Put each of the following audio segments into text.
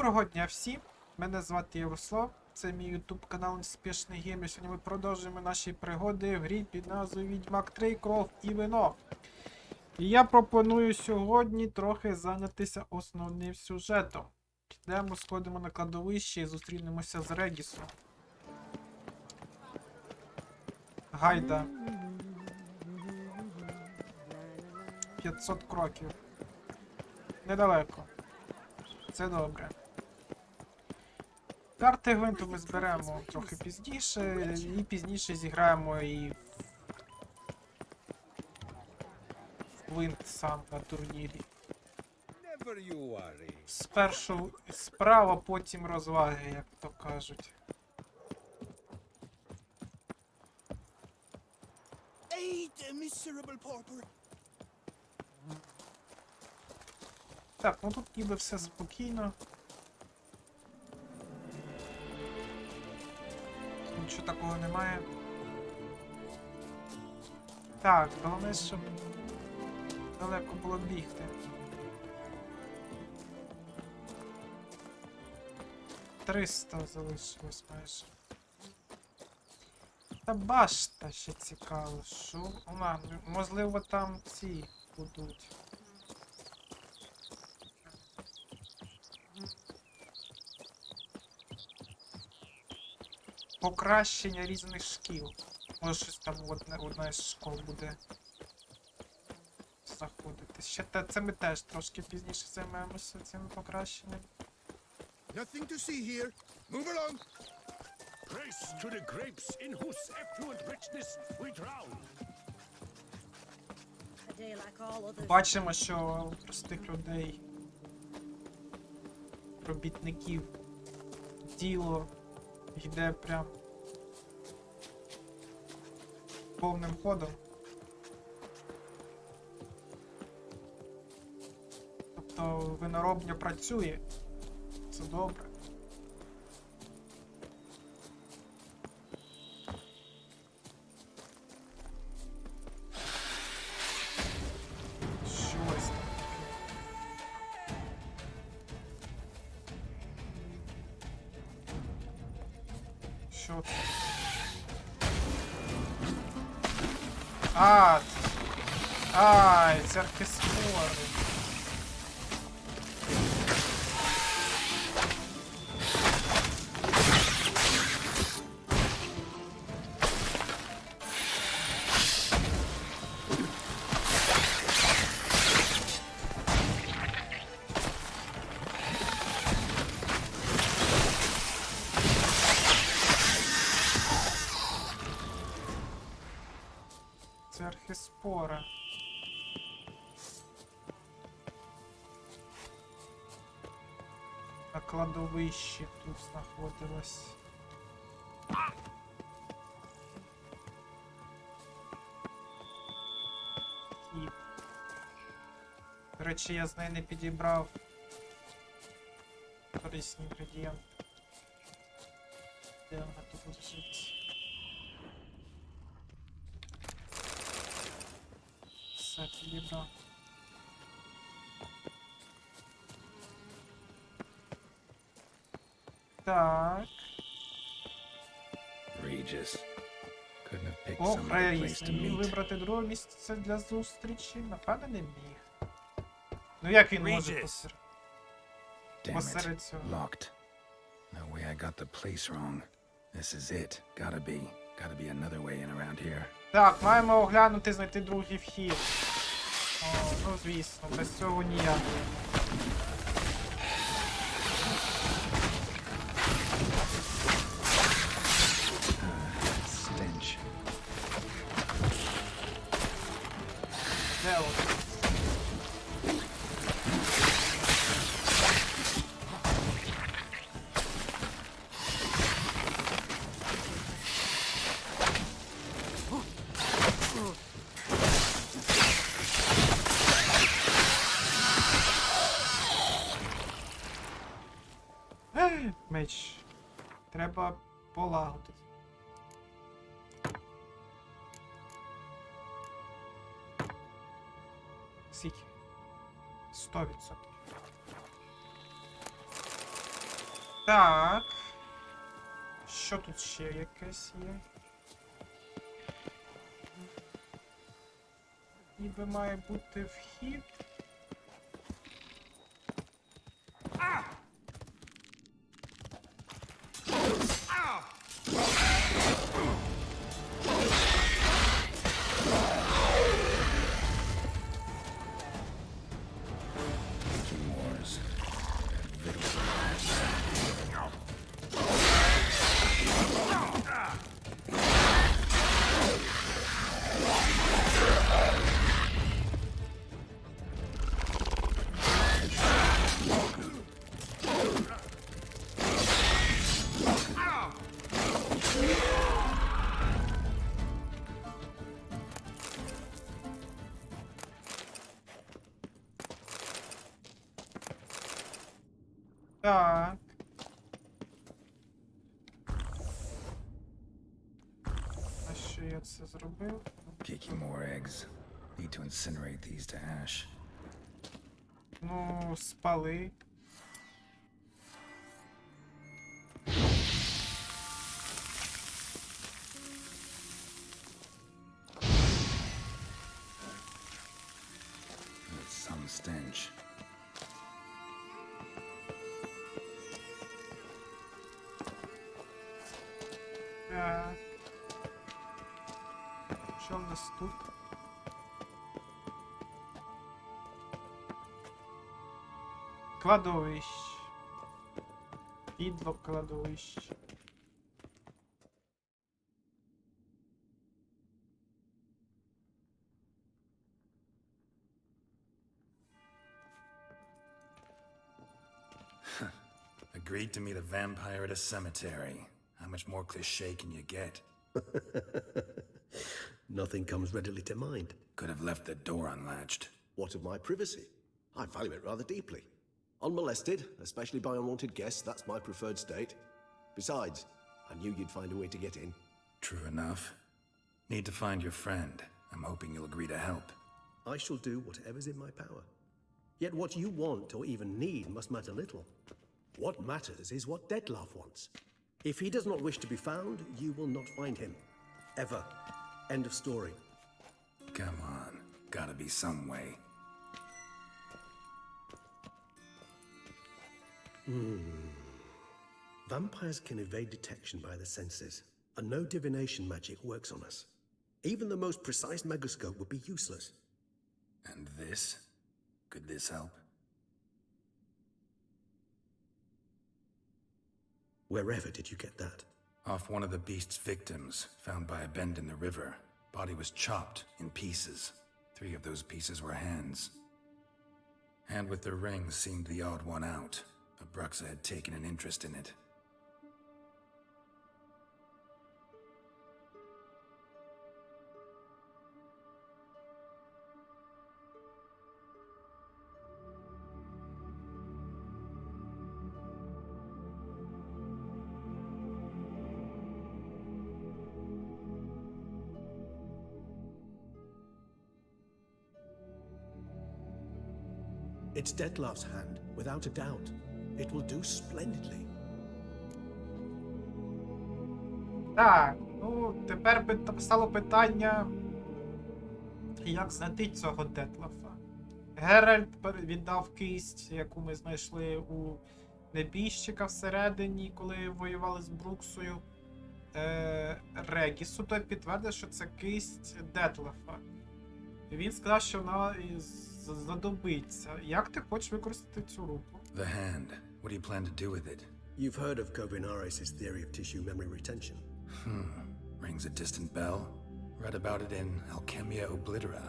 Доброго дня всім! Мене звати Ярослав, це мій YouTube канал Успішний Геймер. Сьогодні ми продовжуємо наші пригоди в грі під назвою Відьмак 3 Кров і вино. І я пропоную сьогодні трохи зайнятися основним сюжетом. Підемо, сходимо на кладовище і зустрінемося з Регісом. Гайда. 500 кроків. Недалеко. Це добре. Карти гвинту ми зберемо трохи пізніше, і пізніше зіграємо і в гвинт сам на турнірі. Спершу справа, потім розваги, як то кажуть. Так, ну тут ніби все спокійно. Нічого такого немає. Так, головне, щоб далеко було бігти. 300 залишилось майже. Та башта ще цікаво, що? Можливо там ці будуть. Покращення різних шкіл. Може щось там одна із школ буде заходити. Ще це ми теж трошки пізніше займемося цим покращенням. Nothing to see here. Move along. Grace to the grapes in whose affluent richness we drown. Бачимо, що у простих людей, робітників, діло йде прям повним ходом. Тобто виноробня працює. Це добре. Щось там таке. Що це? Ай, це архіспори. Це архіспора. На кладовищі тут знаходилось. І... До речі, я з неї не підібрав корисні інгредієнти. Де вона тут лежить? Все підібрав. Так. О, Регіс, не міг вибрати друге місце для зустрічі? Напевне, не міг. Ну як він може посеред цього? Locked. No way I got the place wrong. This is it. Gotta be another way in around here. Так, маємо оглянути, знайти другий вхід. О, ну звісно, без цього ніяк. Stench. Де он? Меч. Треба полагодити. Скільки? 100%. Так. Що тут ще якесь є? Ніби має бути вхід. Так. А що я це зробив? Kicking more eggs. Need to incinerate these to ash. Ну, спали. It's some stench. Так. Що в нас тут? Кладовище. Підло кладовище. Agreed to meet a vampire at a cemetery. How much more cliché can you get? Nothing comes readily to mind. Could have left the door unlatched. What of my privacy? I value it rather deeply. Unmolested, especially by unwanted guests, that's my preferred state. Besides, I knew you'd find a way to get in. True enough. Need to find your friend. I'm hoping you'll agree to help. I shall do whatever's in my power. Yet what you want or even need must matter little. What matters is what Detlef wants. If he does not wish to be found, you will not find him. Ever. End of story. Come on. Gotta be some way. Vampires can evade detection by the senses, and no divination magic works on us. Even the most precise megascope would be useless. And this? Could this help? Wherever did you get that? Off one of the beast's victims, found by a bend in the river. Body was chopped in pieces. 3 of those pieces were hands. Hand with the ring seemed the odd one out. Abruxa had taken an interest in it. It's Detlef's hand, without a doubt. It will do splendidly. Так, ну тепер стало питання, як знайти цього Детлефа. Геральт віддав кисть, яку ми знайшли у небіжчика всередині, коли воювали з Бруксою. Регісу той підтвердив, що це кисть Детлефа. Він сказав, що вона знадобиться. Як ти хочеш використати цю руку? The hand. What do you plan to do with it? You've heard of Kovinaris' theory of tissue memory retention. Rings a distant bell. Read about it in Alchemia Oblitera.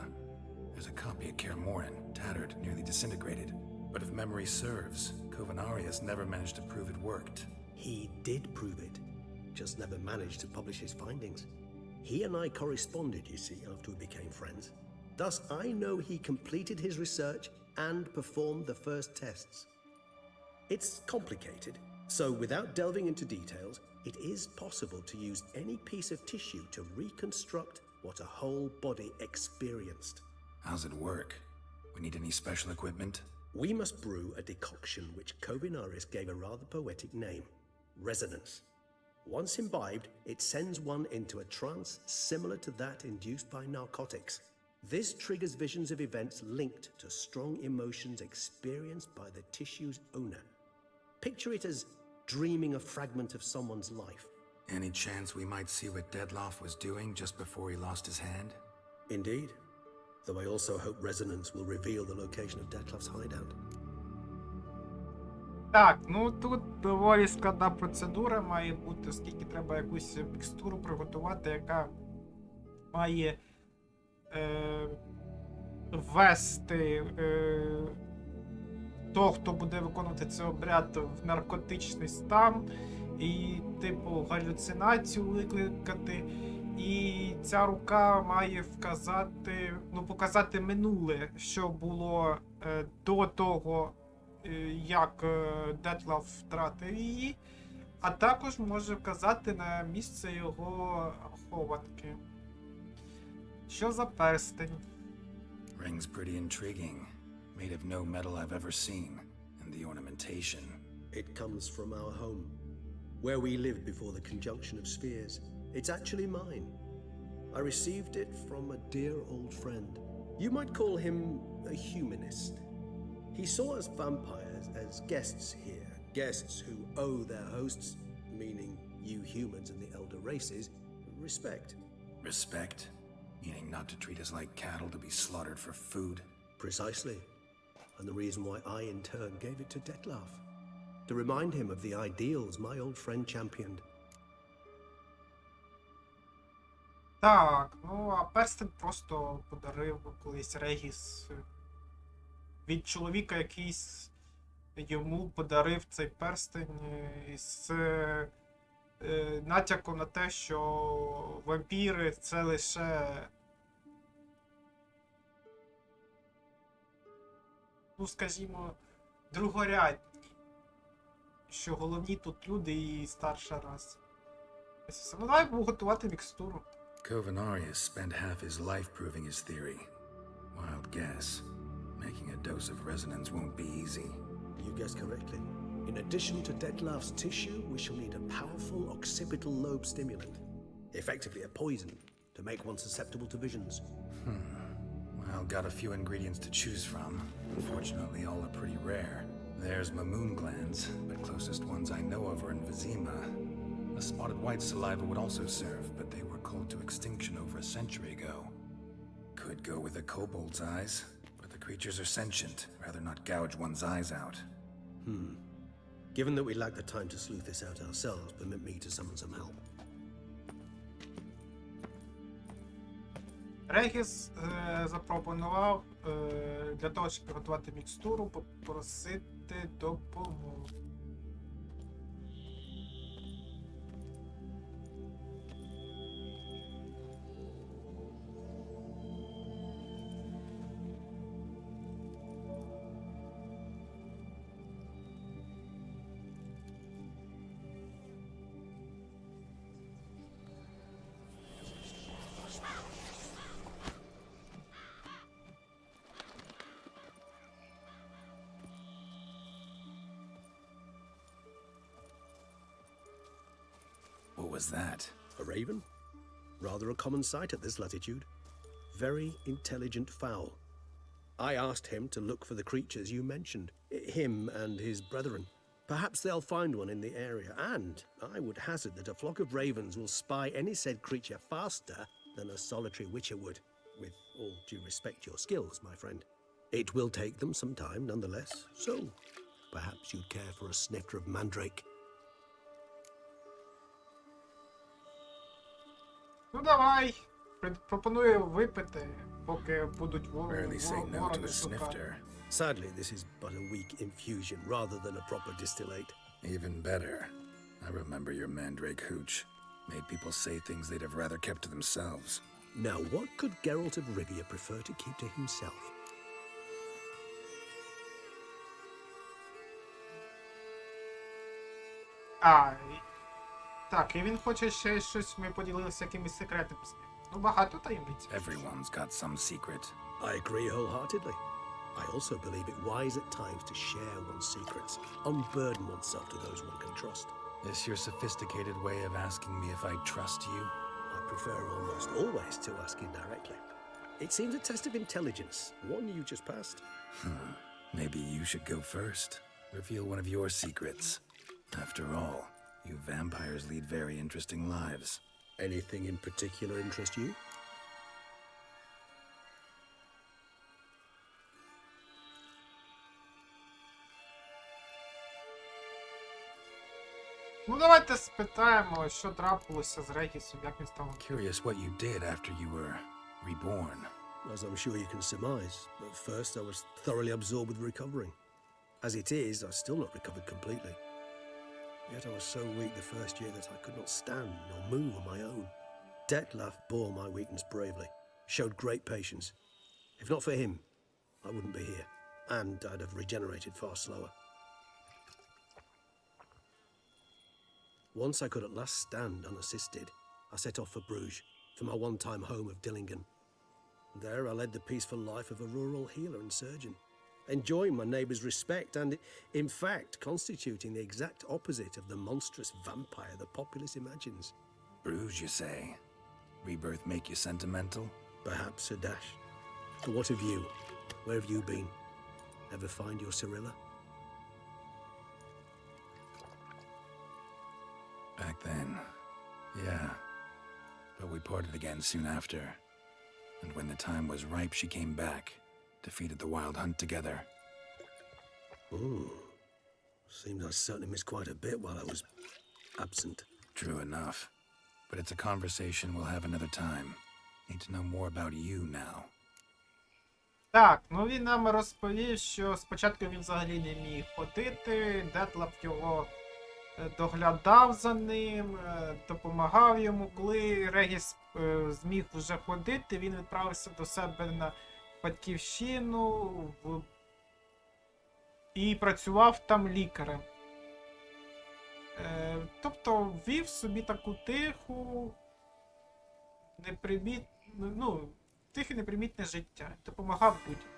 There's a copy at Kaer Morhen, tattered, nearly disintegrated. But if memory serves, Kovinaris never managed to prove it worked. He did prove it, just never managed to publish his findings. He and I corresponded, you see, after we became friends. Thus, I know he completed his research and performed the first tests. It's complicated, so without delving into details, it is possible to use any piece of tissue to reconstruct what a whole body experienced. How's it work? We need any special equipment? We must brew a decoction which Kovinaris gave a rather poetic name, resonance. Once imbibed, it sends one into a trance similar to that induced by narcotics. This triggers visions of events linked to strong emotions experienced by the tissue's owner. Picture it as dreaming a fragment of someone's life. Any chance we might see what Dettlaff was doing just before he lost his hand? Indeed. Though I also hope resonance will reveal the location of Dettlaff's hideout. Так, ну тут доволі складна процедура має бути, оскільки треба якусь мікстуру приготувати, яка має ввести того, хто буде виконувати цей обряд, в наркотичний стан і, типу, галюцинацію викликати. І ця рука має вказати, ну, показати минуле, що було до того, як Детлаф втратив її, а також може вказати на місце його хованки. Що за перстень? Ring's pretty intriguing. Made of no metal I've ever seen. And the ornamentation. It comes from our home, where we lived before the conjunction of spheres. It's actually mine. I received it from a dear old friend. You might call him a humanist. He saw us vampires as guests here, guests who owe their hosts, meaning you humans and the elder races, respect. Respect? Meaning not to treat us like cattle to be slaughtered for food? Precisely. And the reason why I in turn gave it to Dettlaff. To remind him of the ideals my old friend championed. Так, ну а перстень просто подарив колись Регіс від чоловіка, який йому подарив цей перстень з натяком на те, що вампіри це лише, ну скажімо, другорядні, що головні тут люди і старша раса. Ну давай будемо готувати мікстуру. Kovinaris spent half his life proving his theory. Wild guess. Making a dose of resonance won't be easy. You guessed correctly. In addition to Dettlaff's tissue, we shall need a powerful occipital lobe stimulant. Effectively a poison to make one susceptible to visions. Well, got a few ingredients to choose from. Unfortunately, all are pretty rare. There's mamoon glands, but closest ones I know of are in Vizima. A spotted white saliva would also serve, but they were culled to extinction over a century ago. Could go with a kobold's eyes, but the creatures are sentient. Rather not gouge one's eyes out. Given that we lack the time to sleuth this out ourselves, permit me to summon some help. Регіс запропонував для того, щоб приготувати мікстуру, попросити допомогу. What was that? A raven? Rather a common sight at this latitude. Very intelligent fowl. I asked him to look for the creatures you mentioned, him and his brethren. Perhaps they'll find one in the area, and I would hazard that a flock of ravens will spy any said creature faster than a solitary witcher would. With all due respect to your skills, my friend. It will take them some time nonetheless, so perhaps you'd care for a snifter of mandrake. Ну давай, пропоную випити, поки будуть Rarely say no to ворони a шукати. snifter. Sadly, this is but a weak infusion rather than a proper distillate. Even better. I remember your mandrake hooch. Made people say things they'd have rather kept to themselves. Now, what could Geralt of Rivia prefer to keep to himself? Так, і він хоче ще щось, ми поділилися якимись секретами з ним. Ну, багато таємниць. Everyone's got some secret. I agree wholeheartedly. I also believe it wise at times to share one's secrets, unburden oneself to those one can trust. This your sophisticated way of asking me if I trust you? I prefer almost always to ask indirectly. It seems a test of intelligence, one you just passed. Maybe you should go first. Reveal one of your secrets. After all, you vampires lead very interesting lives. Anything in particular interest you? Ну, давайте спитаємо, що трапилося з Регісом, як він став. Curious what you did after you were reborn. As I'm sure you can surmise, at first I was thoroughly absorbed with recovering. As it is, I've still not recovered completely. Yet I was so weak the first year that I could not stand or move on my own. Detlef bore my weakness bravely, showed great patience. If not for him, I wouldn't be here, and I'd have regenerated far slower. Once I could at last stand unassisted, I set off for Bruges, for my one-time home of Dillingen. There I led the peaceful life of a rural healer and surgeon, enjoying my neighbours' respect and, in fact, constituting the exact opposite of the monstrous vampire the populace imagines. Bruges, you say? Rebirth make you sentimental? Perhaps a dash. But what of you? Where have you been? Ever find your Cyrilla? Back then, yeah. But we parted again soon after. And when the time was ripe, she came back, defeated the wild hunt together. Ooh. Seems I certainly missed quite a bit while I was absent. True enough. But it's a conversation we'll have another time. Need to know more about you now. Так, ну він нам розповів, що спочатку він взагалі не міг ходити, Детлеф його доглядав за ним, допомагав йому. Коли Регіс зміг вже ходити, він відправився до себе на батьківщину і працював там лікарем. Тобто вів собі таку тиху, тихе непримітне життя. Допомагав людям.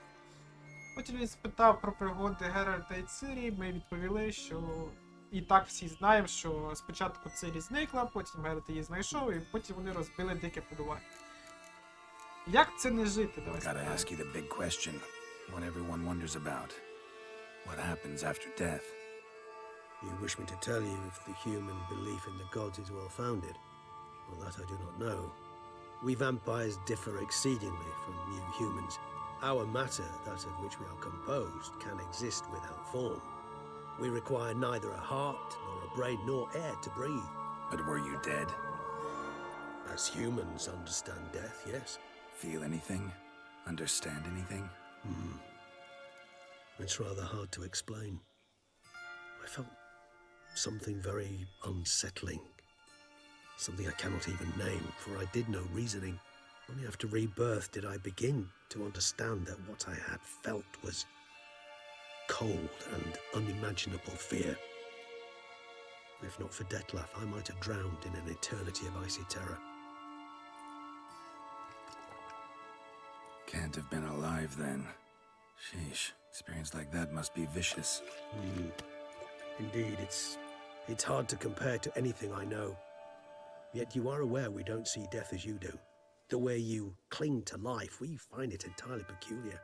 Потім він спитав про пригоди Геральта і Цирі. Ми відповіли, що і так всі знаємо, що спочатку Цирі зникла, потім Геральт її знайшов, і потім вони розбили Дике Полювання. Як це не жити? Давай Gotta ask you the big question, what everyone wonders about. What happens after death? You wish me to tell you if the human belief in the gods is well founded? Well, that I do not know. We vampires differ exceedingly from you humans. Our matter, that of which we are composed, can exist without form. We require neither a heart, nor a brain, nor air to breathe. But were you dead? As humans understand death, yes. Feel anything? Understand anything? It's rather hard to explain. I felt something very unsettling. Something I cannot even name, for I did no reasoning. Only after rebirth did I begin to understand that what I had felt was cold and unimaginable fear. If not for Detlef, I might have drowned in an eternity of icy terror. Can't have been alive then. Sheesh, experience like that must be vicious. Indeed, it's hard to compare to anything I know. Yet you are aware we don't see death as you do. The way you cling to life, we find it entirely peculiar.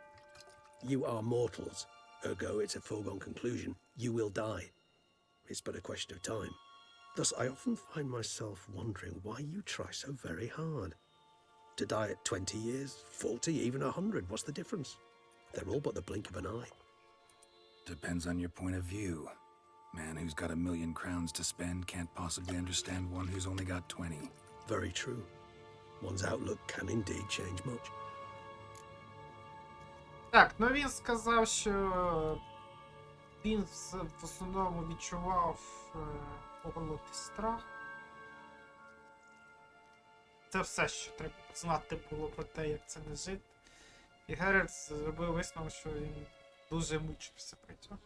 You are mortals, ergo it's a foregone conclusion. You will die. It's but a question of time. Thus, I often find myself wondering why you try so very hard. To die at 20 years, 40, even 100, what's the difference? They're all but the blink of an eye. Depends on your point of view. Man who's got 1,000,000 crowns to spend can't possibly understand one who's only got 20. Very true. One's outlook can indeed change much. Так, ну він сказав, що він в основному відчував оголотий страх. Це все, що треба знати було про те, як це не жити. І Геральт зробив висновок, що він дуже мучився при цьому.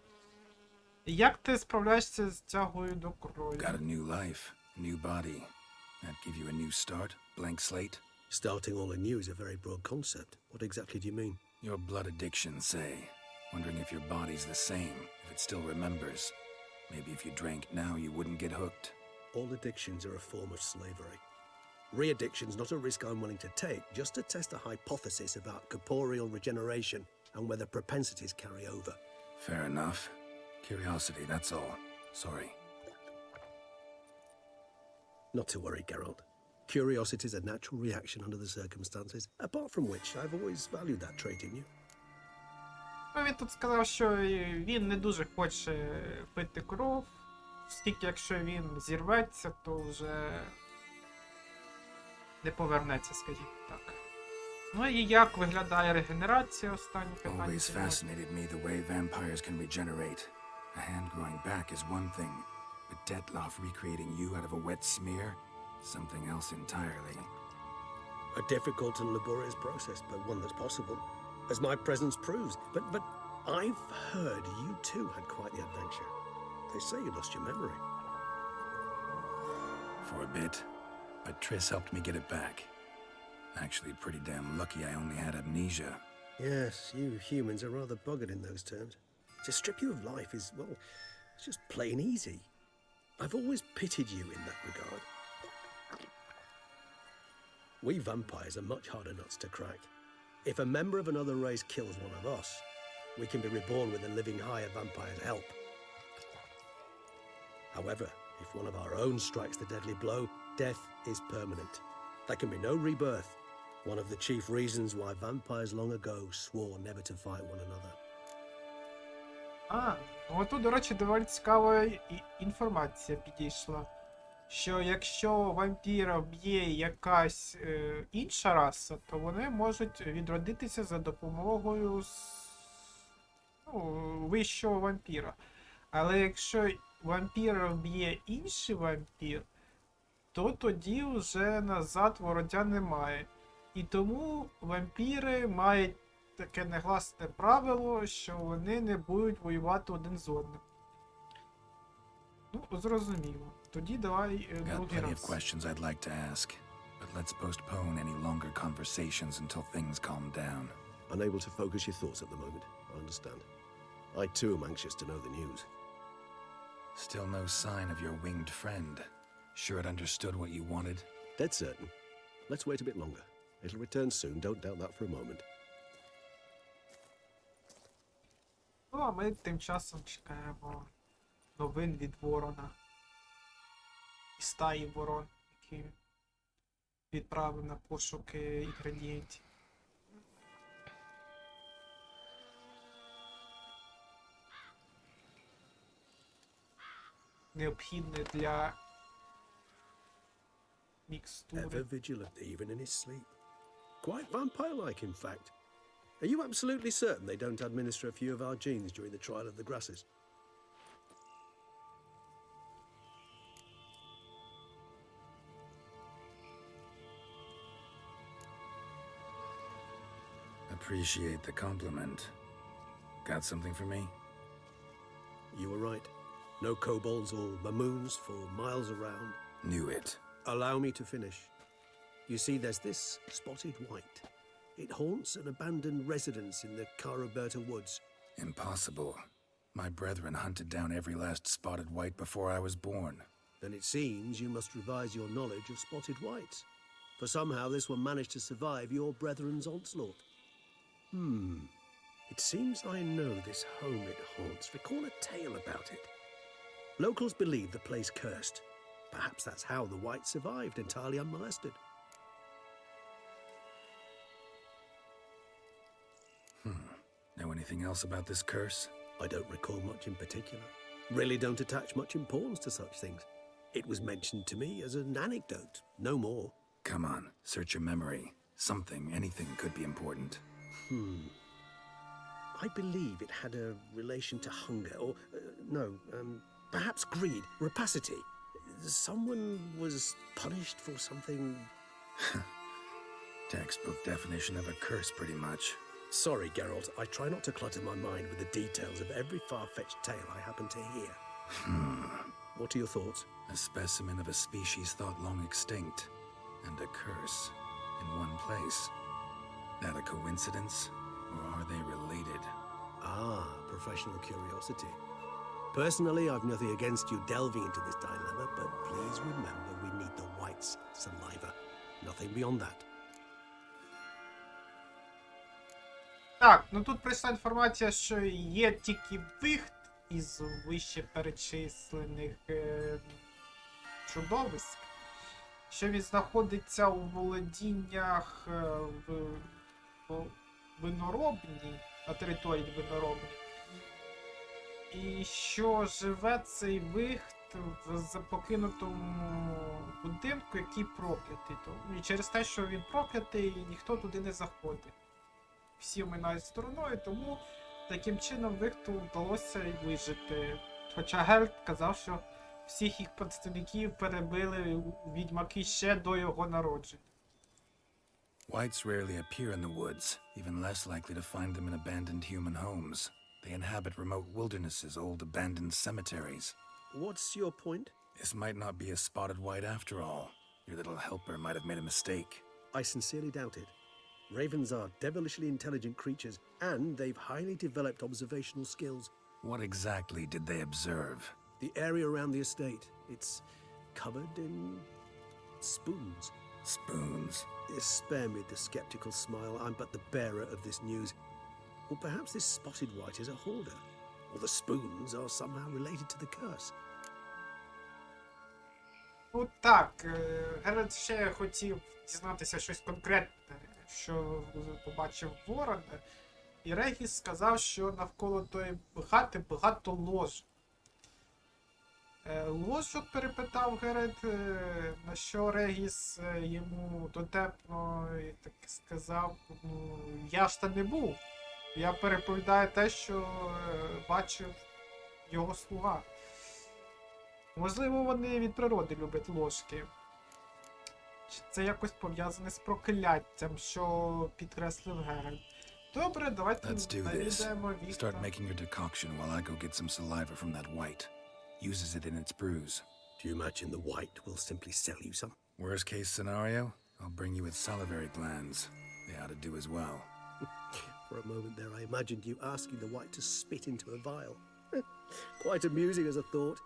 І як ти справляєшся з тягою до крові? Got a new life, a new body. That give you a new start, blank slate. Starting all anew is a very broad concept. What exactly do you mean? Your blood addiction, say. Wondering if your body's the same, if it still remembers. Maybe if you drank now, you wouldn't get hooked. All addictions are a form of slavery. Re-addiction's not a risk I'm willing to take, just to test a hypothesis about corporeal regeneration and whether propensities carry over. Fair enough. Curiosity, that's all. Sorry. Not to worry, Geralt. Curiosity is a natural reaction under the circumstances, apart from which I've always valued that trait in you. Ну, він тут сказав, що він не дуже хоче пити кров, оскільки якщо він зірветься, то вже не повернеться, скажімо так. Ну і як виглядає регенерація, останнє питання. Always fascinated me the way vampires can regenerate. A hand growing back is one thing, but Detloff recreating you out of a wet smear? Something else entirely. A difficult and laborious process, but one that's possible, as my presence proves. But I've heard you too had quite the adventure. They say you lost your memory. For a bit, but Triss helped me get it back. Actually, pretty damn lucky I only had amnesia. Yes, you humans are rather buggered in those terms. To strip you of life is, well, it's just plain easy. I've always pitied you in that regard. We vampires are much harder nuts to crack. If a member of another race kills one of us, we can be reborn with a living higher vampire's help. However, if one of our own strikes the deadly blow, death is permanent. There can be no rebirth. One of the chief reasons why vampires long ago swore never to fight one another. Отут, до речі, доволі цікава інформація підійшла. Що якщо вампіра б'є якась інша раса, то вони можуть відродитися за допомогою вищого вампіра. Але якщо вампіра вб'є інший вампір, то тоді вже назад вороття немає. І тому вампіри мають таке негласне правило, що вони не будуть воювати один з одним. Ну, зрозуміло. Тоді давай Got другий plenty of раз. questions I'd like to ask, but let's postpone any longer conversations until things calm down. Unable to focus your thoughts at the moment, I understand. I too am anxious to know the news. Still no sign of your winged friend. Sure it understood what you wanted? Dead certain. Let's wait a bit longer. It'll return soon, don't doubt that for a moment. Ну, а ми тим часом чекаємо новин від Ворона. І стаї ворон, які відправив на пошуки інгредієнтів. Необхідне для мікстури. Ever vigilant, even in his sleep. Quite vampire-like, in fact. Are you absolutely certain they don't administer a few of our genes during the trial of the grasses? Appreciate the compliment. Got something for me? You were right. No kobolds or mamoons for miles around. Knew it. Allow me to finish. You see, there's this spotted white. It haunts an abandoned residence in the Caraberta woods. Impossible. My brethren hunted down every last spotted white before I was born. Then it seems you must revise your knowledge of spotted whites. For somehow this one managed to survive your brethren's onslaught. It seems I know this home it haunts. Recall a tale about it. Locals believe the place cursed. Perhaps that's how the white survived entirely unmolested. Know anything else about this curse? I don't recall much in particular. Really don't attach much importance to such things. It was mentioned to me as an anecdote, no more. Come on, search your memory. Something, anything could be important. I believe it had a relation to hunger, or, perhaps greed, rapacity. Someone was punished for something... Textbook definition of a curse, pretty much. Sorry, Geralt, I try not to clutter my mind with the details of every far-fetched tale I happen to hear. What are your thoughts? A specimen of a species thought long extinct, and a curse in one place. That a coincidence, or are Are they related? Ah, professional curiosity. Personally, I've nothing against you delving into this dilemma, but please remember we need the white's saliva. Nothing beyond that. Так, ну тут прийшла інформація, що є тільки віхт із вище перечислених чудовиськ, що він знаходиться у володіннях в виноробні, на території виноробні, і що живе цей віхт в покинутому будинку, який проклятий. І через те, що він проклятий, ніхто туди не заходить. Всі оминають стороною, тому таким чином віхту вдалося й вижити. Хоча Геральт казав, що всіх їх представників перебили відьмаки ще до його народження. Whites rarely appear in the woods, even less likely to find them in abandoned human homes. They inhabit remote wildernesses, old abandoned cemeteries. What's your point? This might not be a spotted white after all. Your little helper might have made a mistake. I sincerely doubt it. Ravens are devilishly intelligent creatures, and they've highly developed observational skills. What exactly did they observe? The area around the estate, it's covered in spoons. Spoons. Spare me the skeptical smile. I'm but the bearer of this news. Or perhaps this spotted white is a hoarder, or the spoons are somehow related to the curse. Ну так, Геральт ще хотів дізнатися щось конкретне, що побачив Ворон, і Регіс сказав, що навколо тої хати багато лож. Ложок перепитав Геральт, на що Регіс йому дотепно і так сказав, ну, я ж та не був. Я переповідаю те, що бачив його слуга. Можливо, вони від природи люблять ложки. Чи це якось пов'язане з прокляттям, що підкреслив Геральт. Добре, давайте навідаємо віхта. Start making your decoction while I go get some saliva from that white. Uses it in its brews. Do you imagine the white will simply sell you some? Worst case scenario, I'll bring you its salivary glands. They ought to do as well. For a moment there, I imagined you asking the white to spit into a vial. Quite amusing as a thought,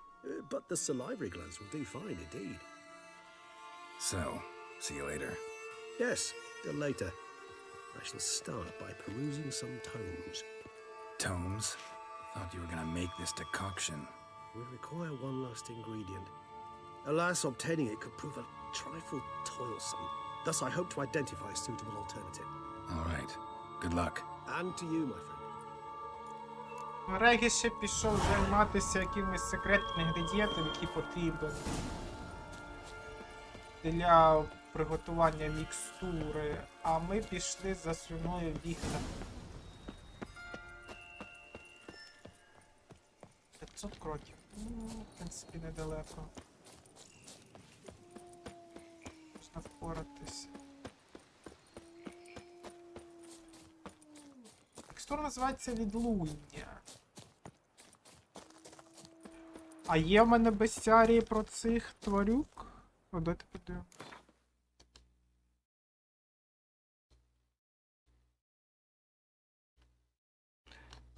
but the salivary glands will do fine indeed. So, see you later. Yes, till later. I shall start by perusing some tomes. Tomes? Thought you were gonna make this decoction. We require one last ingredient. Alas, obtaining it could prove a trifle toilsome. Thus, I hope to identify a suitable alternative. All right. Good luck. And to you, my friend. Регіс ще пішов займатися якимось секретним інгредієнтом, який потрібен для приготування мікстури, а ми пішли за слюною віхта. 500 кроків. Ну, в принципі, недалеко. Можна впоратися. Мікстура називається відлуння. А є в мене бестіарії про цих тварюк? О, дайте подивимось.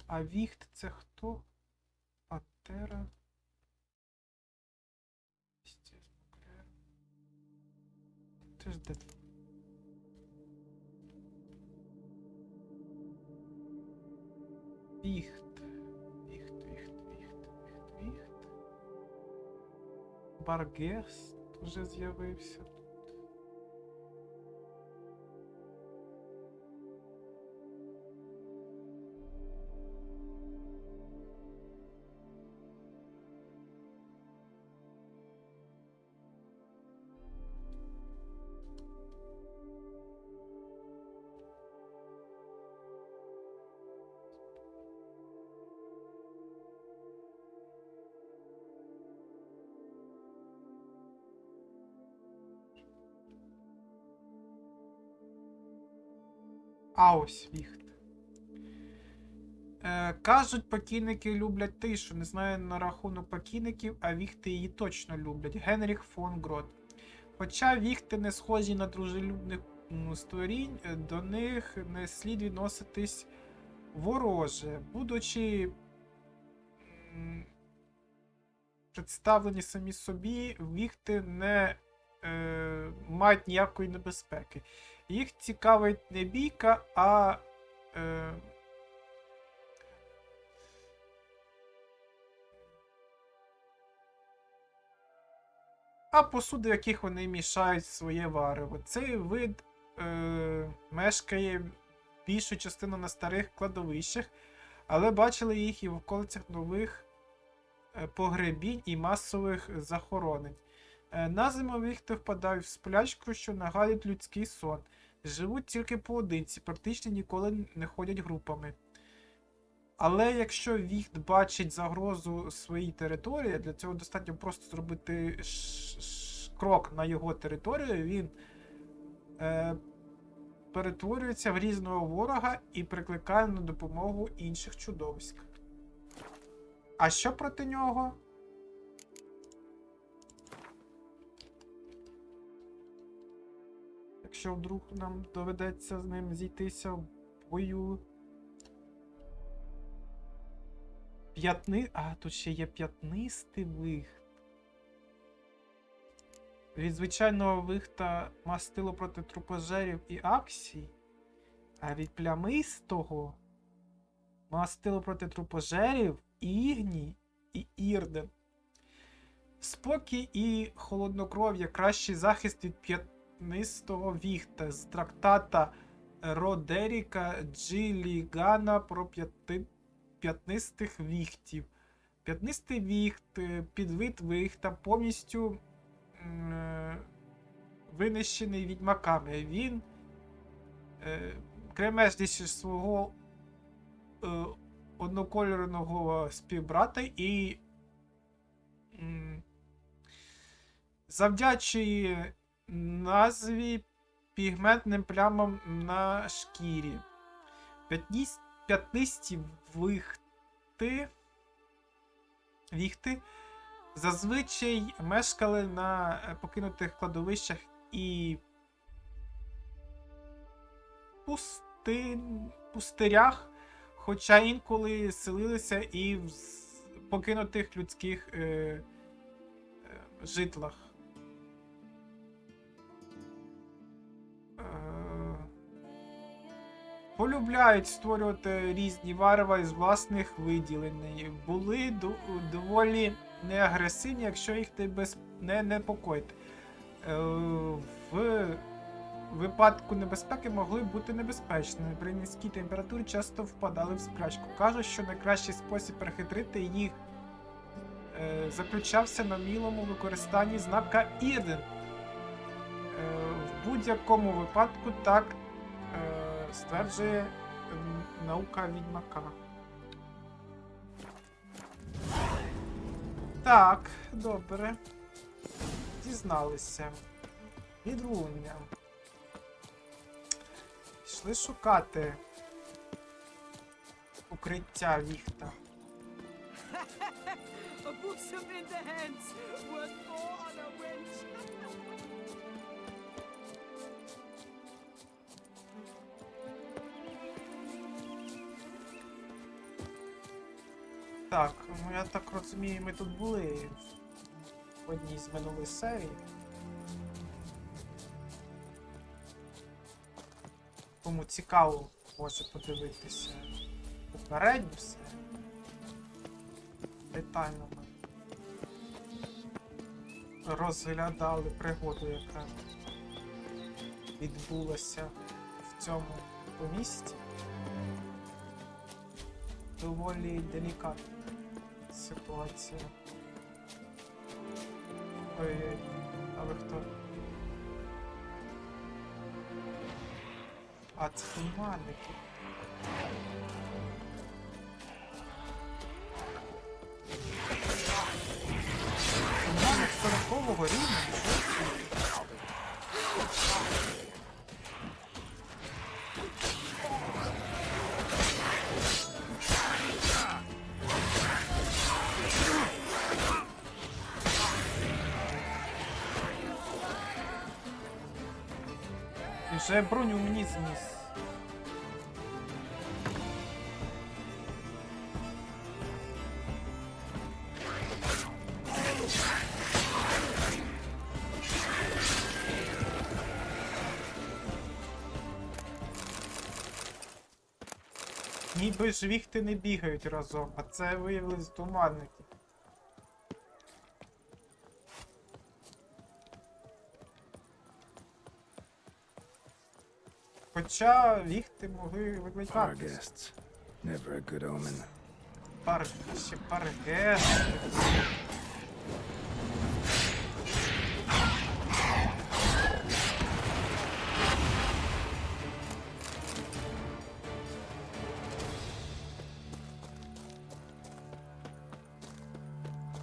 А віхт це хто? Пантера. Це ж де? Віхт. Баргес вже з'явився тут. А ось віхт. Кажуть, покійники люблять тишу. Не знаю на рахунок покійників, а віхти її точно люблять. Генріх фон Грот. Хоча віхти не схожі на дружелюбних створінь, до них не слід відноситись вороже, будучи представлені самі собі, віхти не мають ніякої небезпеки. Їх цікавить не бійка, а посуди, в яких вони мішають своє варево. Цей вид мешкає більшу частину на старих кладовищах, але бачили їх і в околицях нових погребінь і масових захоронень. На зиму віхти впадають в сплячку, що нагадують людський сон. Живуть тільки поодинці, практично ніколи не ходять групами. Але якщо віхт бачить загрозу своїй території, для цього достатньо просто зробити крок на його територію, він перетворюється в різного ворога і прикликає на допомогу інших чудовиськ. А що проти нього? Якщо вдруг нам доведеться з ним зійтися в бою. А, тут ще є п'ятнистий вихт. Від звичайного вихта мастило проти трупожерів і аксій, а від плямистого мастило проти трупожерів, ігній і ірден. Спокій і холоднокров'я – кращий захист від п'ятнистого віхта з трактата Родеріка Джилігана про п'ятнистих віхтів. П'ятнистий віхт – підвид вихта, повністю винищений відьмаками. Він кремезніше свого однокольорного співбрата і завдячує назві пігментним плямам на шкірі. П'ятнисті віхти зазвичай мешкали на покинутих кладовищах і пустирях, хоча інколи селилися і в покинутих людських житлах. Полюбляють створювати різні варева із власних виділень. Були доволі неагресивні, якщо їх не непокоїть. В випадку небезпеки могли бути небезпечними. При низькій температурі часто впадали в сплячку. Кажуть, що найкращий спосіб перехитрити їх заключався на вмілому використанні знака Ірден. В будь-якому випадку так стверджує наука відьмака. Так, добре. Дізналися. Відлуння. Пішли шукати укриття віхта. Так, ну я так розумію, ми тут були в одній з минулих серій. Кому цікаво, може подивитися попередню серію. Детально ми розглядали пригоду, яка відбулася в цьому помісті. Доволі делікатна ситуація. Ой, а ви хто? А це туманники. Туманник 40-го рівня? І вже броню мені зніс. ніби ж віхти не бігають разом, а це виявились туманники. Хоча віхти могли викликатися. Guests. Never a good omen. Ще паргести.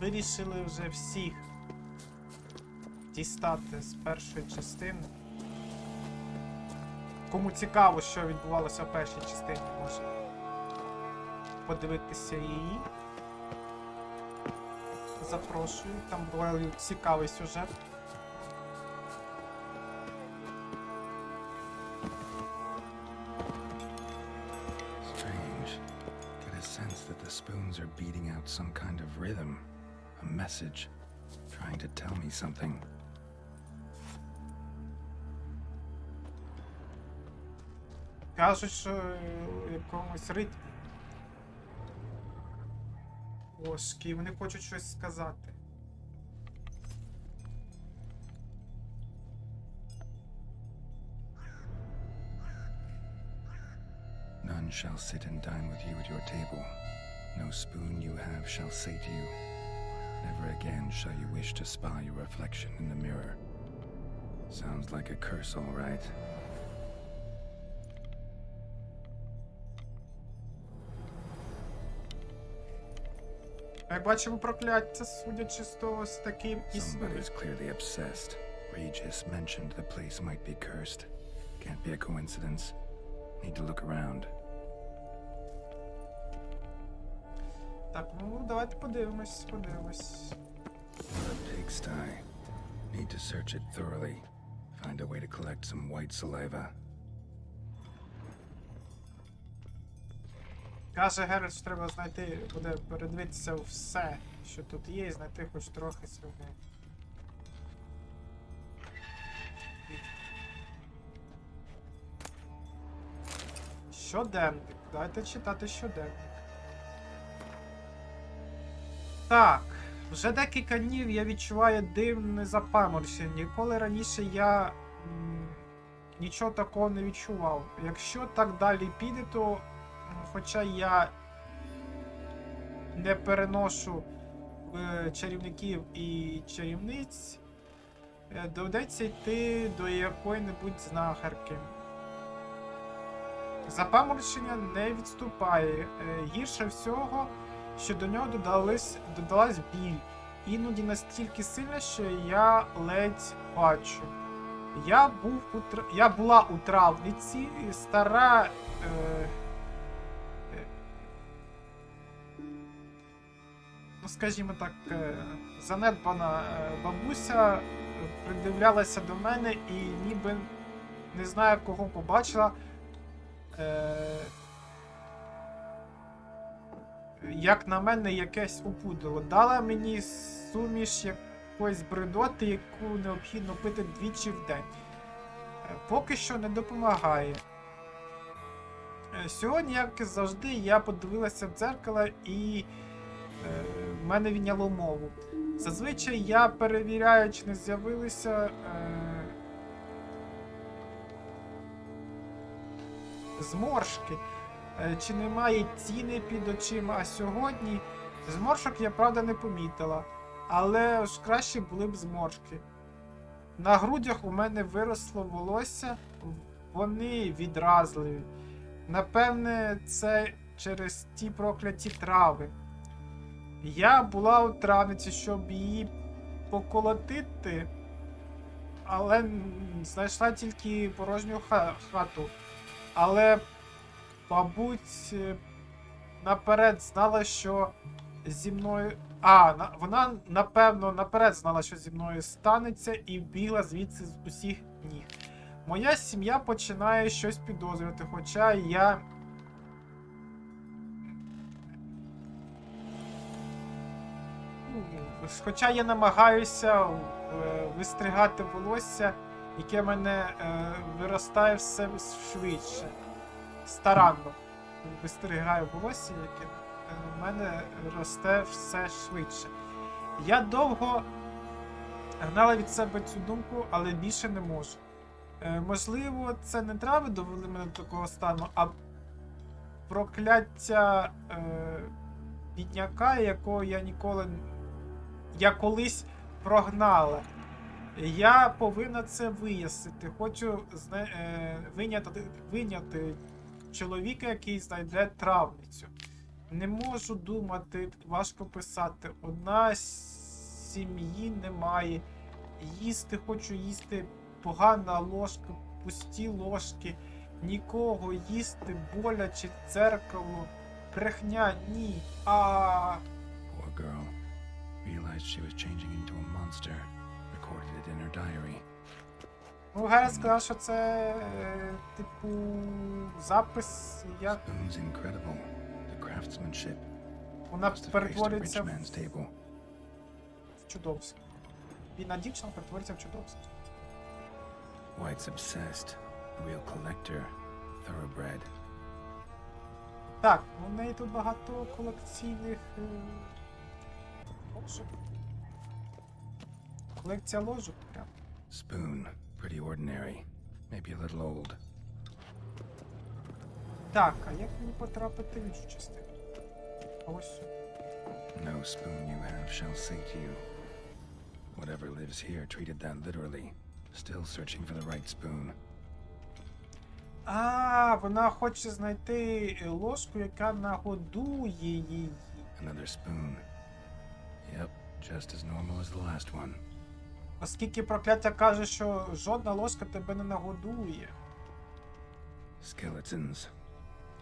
Вирішили вже всіх дістати з першої частини. Кому цікаво, що відбувалося в першій частині, може подивитися її. Запрошую, там був цікавий сюжет. Strange. Get a sense that the spoons are beating out some kind of rhythm. A message. Trying to tell me something. Кажуть, що в якомусь ритмі. Ошки, вони хочуть щось сказати. None shall sit and dine with you at your table. No spoon you have shall say to you, never again shall you wish to spy your reflection in the mirror. Sounds like a curse, all right. Як бачимо, прокляття, судячи з того, з таким існує. Somebody's clearly obsessed. Regis mentioned the place might be cursed. Can't be a coincidence. Need to look around. Так, ну давайте подивимось. What a pigsty. Need to search it thoroughly. Find a way to collect some white saliva. Каже Геральт, що треба знайти, буде передивитися все, що тут є, і знайти хоч трохи слюни. Щоденник. Давайте читати щоденник. Так, вже декілька днів я відчуваю дивне запаморочення. Ніколи раніше я нічого такого не відчував. Якщо так далі піде, то хоча я не переношу чарівників і чарівниць, доведеться йти до якої-небудь знахарки. Запаморочення не відступає. Гірше всього, що до нього додалась біль. Іноді настільки сильна, що я ледь бачу. Я була у травниці, стара скажімо так, занедбана бабуся придивлялася до мене і ніби не знаю, кого побачила, як на мене якесь опудало. Дала мені суміш якоїсь бредоти, яку необхідно пити двічі в день. Поки що не допомагає. Сьогодні, як завжди, я подивилася в дзеркало і в мене відняло мову. Зазвичай я перевіряю, чи не з'явилися зморшки, чи немає тіни під очима, а сьогодні зморшок я, правда, не помітила, але ж краще були б зморшки. На грудях у мене виросло волосся, вони відразливі. Напевне, це через ті прокляті трави. Я була у травниці, щоб її поколотити, але знайшла тільки порожню хату. Але, мабуть, наперед знала, що зі мною... вона, напевно, наперед знала, що зі мною станеться, і бігла звідси з усіх ніг. Моя сім'я починає щось підозрювати, хоча я намагаюся вистригати волосся, яке мене виростає все швидше. Старанно. вистерігаю волосся, яке в мене росте все швидше. Я довго гнала від себе цю думку, але більше не можу. Можливо, це не трави довели мене до такого стану, а прокляття бідняка, якого я колись прогнала. Я повинна це вияснити. Хочу виняти чоловіка, який знайде травницю. Не можу думати, важко писати. Одна сім'ї немає. Їсти хочу їсти. Погана ложка, пусті ложки. Нікого їсти, боляче, дзеркало. Брехня, ні. Poor girl realized she was changing into a monster. Recorded it in her diary. Ну, Гера сказав, що це, типу, запис, як Spoon's incredible. The craftsmanship. вона Must have faced a перетворюється rich man's table. в чудовисько. Бідна дівчина перетворюється в чудовисько. White's obsessed. A real collector. Thoroughbred. Так, у неї тут багато колекційних ложок. Колекція ложок прям. Spoon. Pretty ordinary. Maybe a little old. Так, а як мені потрапити в іншу частину? Ось. No spoon you have shall sate you. Whatever lives here treated that literally. Still searching for the right spoon. Вона хоче знайти ложку, яка нагодує її. Another spoon. Yep, just as normal as the last one. Оскільки прокляття каже, що жодна ложка тебе не нагодує. Skeletons.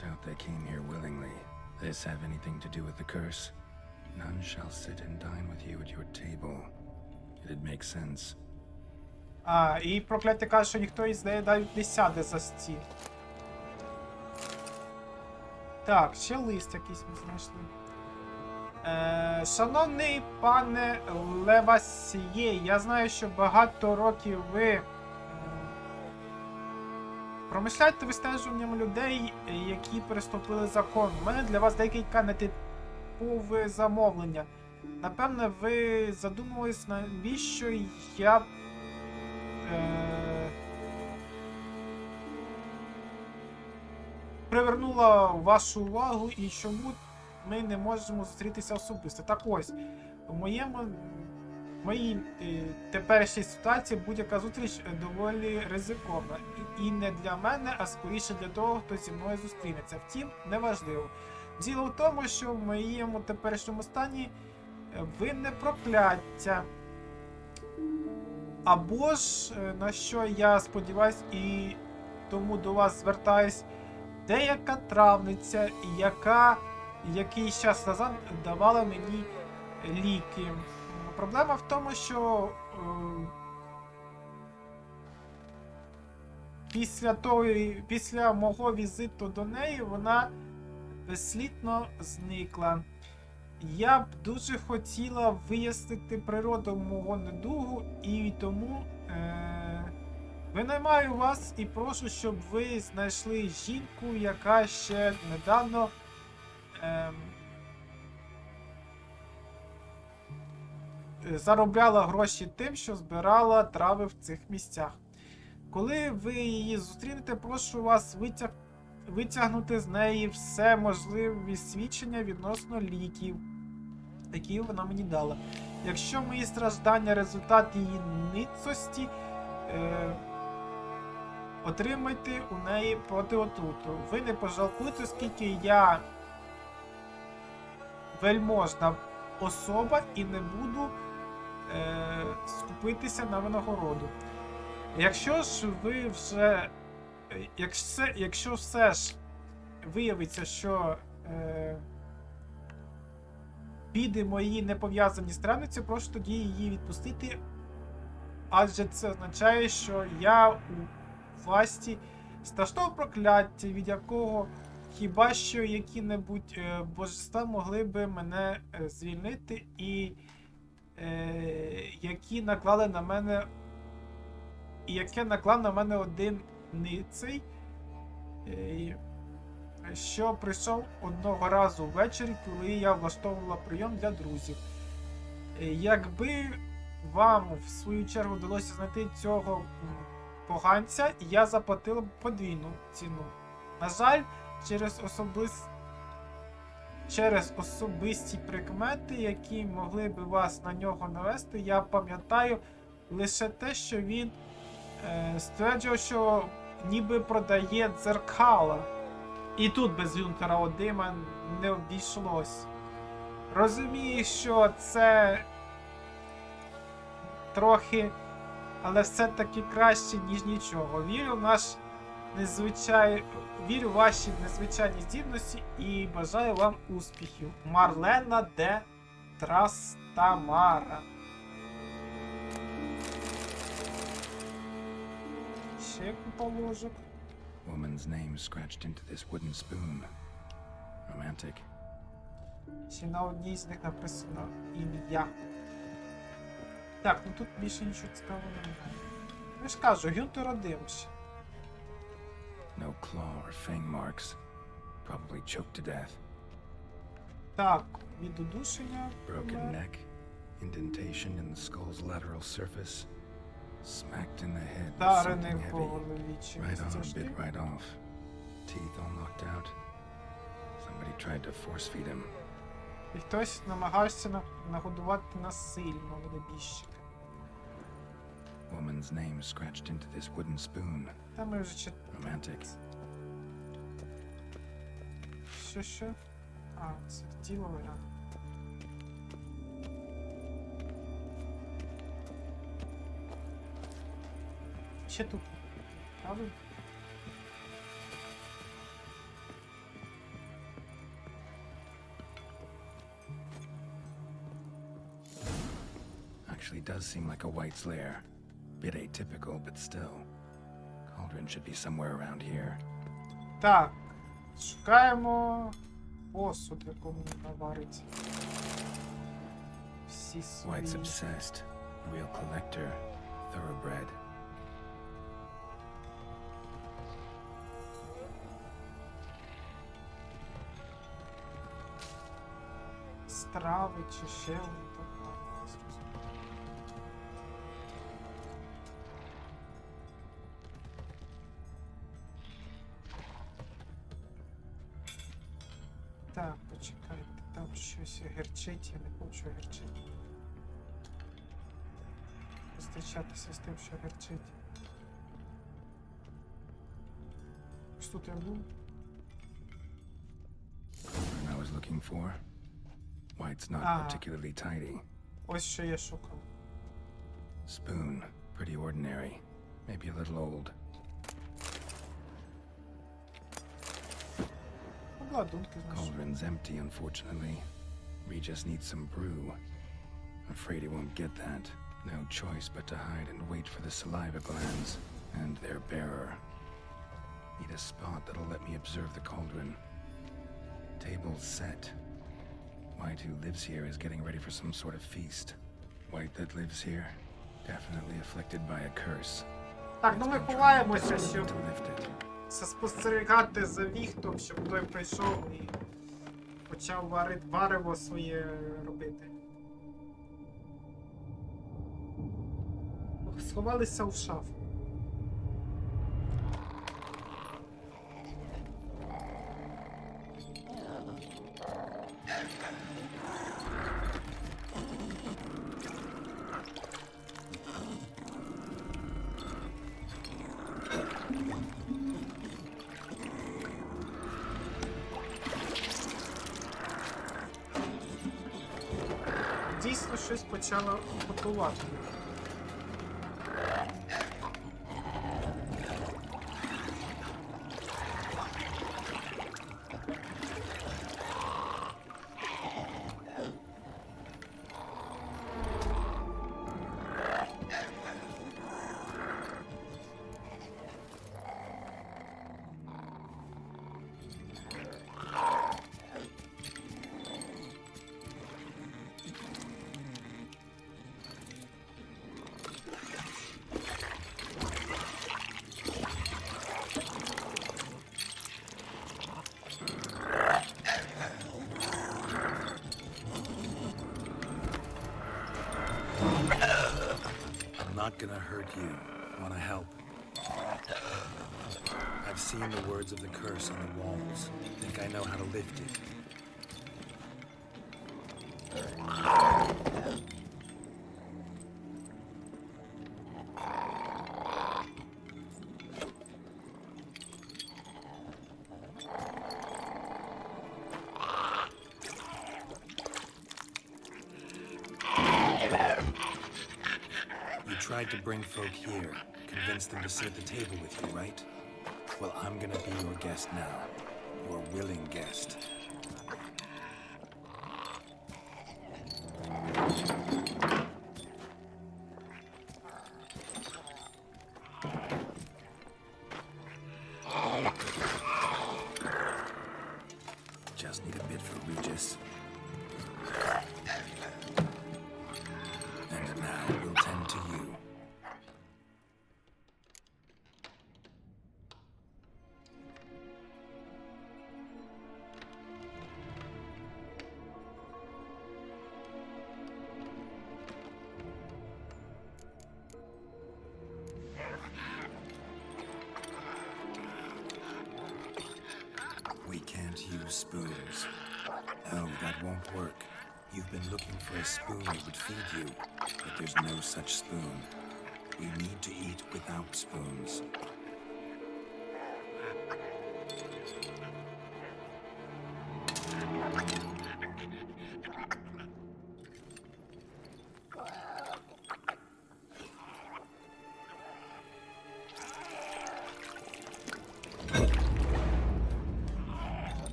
Doubt they came here willingly. This have anything to do with the curse? None shall sit and dine with you at your table. It'd make sense. І прокляття каже, що ніхто із неї навіть не сяде за стіл. Так, ще лист якийсь ми знайшли. Шановний пане Левасіє, я знаю, що багато років ви промишляєте вистежуванням людей, які переступили закон. У мене для вас декілька нетипове замовлення. Напевне, ви задумувались, навіщо я привернула вашу увагу і чому ми не можемо зустрітися особисто. Так ось, в моїй теперішній ситуації будь-яка зустріч доволі ризиковна. І не для мене, а скоріше для того, хто зі мною зустрінеться. Втім, неважливо. Діло в тому, що в моєму теперішньому стані ви не прокляття. Або ж, на що я сподіваюсь і тому до вас звертаюсь, деяка травниця, яка якийсь час назад давала мені ліки. Проблема в тому, що після мого візиту до неї вона безслідно зникла. Я б дуже хотіла вияснити природу мого недугу, і тому винаймаю вас і прошу, щоб ви знайшли жінку, яка ще недавно заробляла гроші тим, що збирала трави в цих місцях. Коли ви її зустрінете, прошу вас витягнути з неї все можливі свідчення відносно ліків, які вона мені дала. Якщо мої страждання результат її ницості, отримайте у неї проти отруту. Ви не пожалкуєте, оскільки я вельможна особа і не буду скупитися на винагороду. Якщо ж ви вже... Якщо все ж виявиться, що біди мої не пов'язані з травницею, прошу тоді її відпустити, адже це означає, що я у власті страшного прокляття, від якого хіба що які-небудь божества могли би мене звільнити, і які наклали на мене, і яке наклав на мене один ницей. що прийшов одного разу ввечері, коли я влаштовувала прийом для друзів. Якби вам, в свою чергу, вдалося знайти цього поганця, я заплатила б подвійну ціну. На жаль, через особисті прикмети, які могли би вас на нього навести, я пам'ятаю лише те, що він стверджував, що ніби продає дзеркала. І тут без Гюнтера Одима не обійшлось. Розумію, що це трохи, але все-таки краще, ніж нічого. Вірю в ваші незвичайні здібності і бажаю вам успіхів. Марлена де Трастамара. Ще купа ложок. Woman's name scratched into this wooden spoon. Romantic. Ще на одній з них написано ім'я. Так, ну тут більше нічого цікавого немає. Я ж кажу, Гюнтер Одим ще. No claw or fang marks. Probably choked to death. Так, від удушення. Broken neck. Indentation in the skull's lateral surface. Smacked in the head with Дарений something по heavy. голові чимось Right on, тяжким. bit right off. Teeth all knocked out. Somebody tried to force feed him. І хтось намагався нагодувати насильно небіжчика. Woman's name scratched into this wooden spoon. Та ми вже Romantic. Що? А, це тіло варіант. Ще тут. Правильно? Actually does seem like a white's lair. Bit atypical, but still. Cauldron should be somewhere around here. Так. Шукаємо посуд, в якому навариться. Всі свої. White's obsessed. Real collector. Thoroughbred. Страви чи ще воно таке. Не зрозуміло. Так, почекайте, там щось герчить, я не хочу герчити. Зустрічатися з тим, що герчить. Ось тут я був. I was looking for. White's not particularly tidy. Ось що я шукав. Spoon. Pretty ordinary. Maybe a little old. Обладунки, значить. Cauldron's empty, unfortunately. Regis needs some brew. Afraid he won't get that. No choice but to hide and wait for the saliva glands and their bearer. Need a spot that'll let me observe the cauldron. Table's set. White who lives here is getting ready for some sort of feast. White that lives here, definitely afflicted by a curse. Так, ну ми ховаємося, To щоб lift it. спостерігати за віхтом, щоб той прийшов і почав варево своє робити. Сховалися в шафу. Дійсно щось почало готувати. not gonna hurt you. Wanna help? I've seen the words of the curse on the walls. Think I know how to lift it. You tried to bring folk here, convince them to sit at the table with you, right? Well, I'm gonna be your guest now. Your willing guest. Just need a bit for Regis. And now we'll tend to you. We can't use spoons. No, that won't work. You've been looking for a spoon that would feed you, but there's no such spoon. We need to eat without spoons.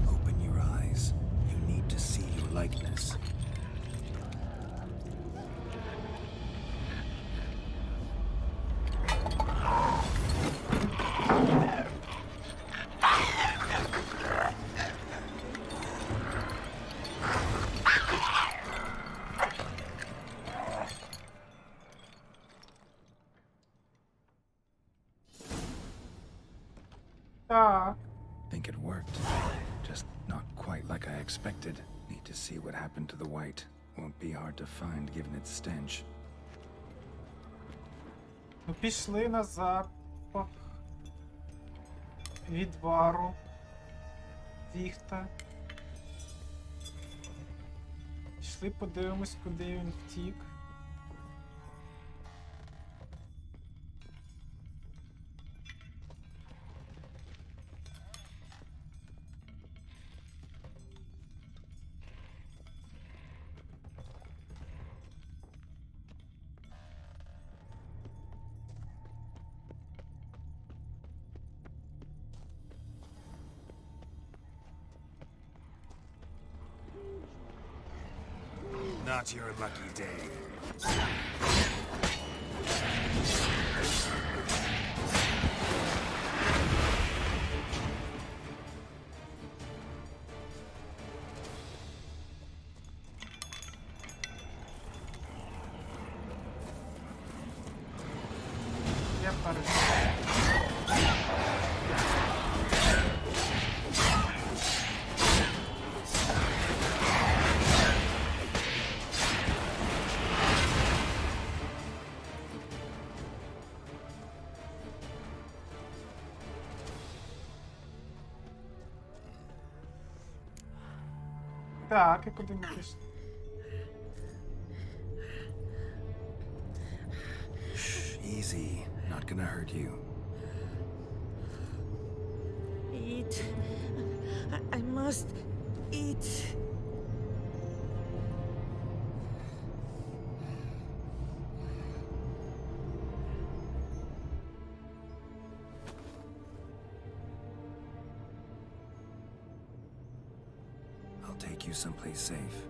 Open your eyes. You need to see your likeness. Так. Think it worked. Just not quite like I expected. Need to see what happened to the white. Won't be hard to find given its stench. Ну, пішли на запах відвару віхта. Пішли, подивимось, куди він втік. Not your lucky day. Я перейшов. Так, і куди ми пішли? Shh, easy. Not gonna hurt you. Eat. I must eat. I'll take you someplace safe.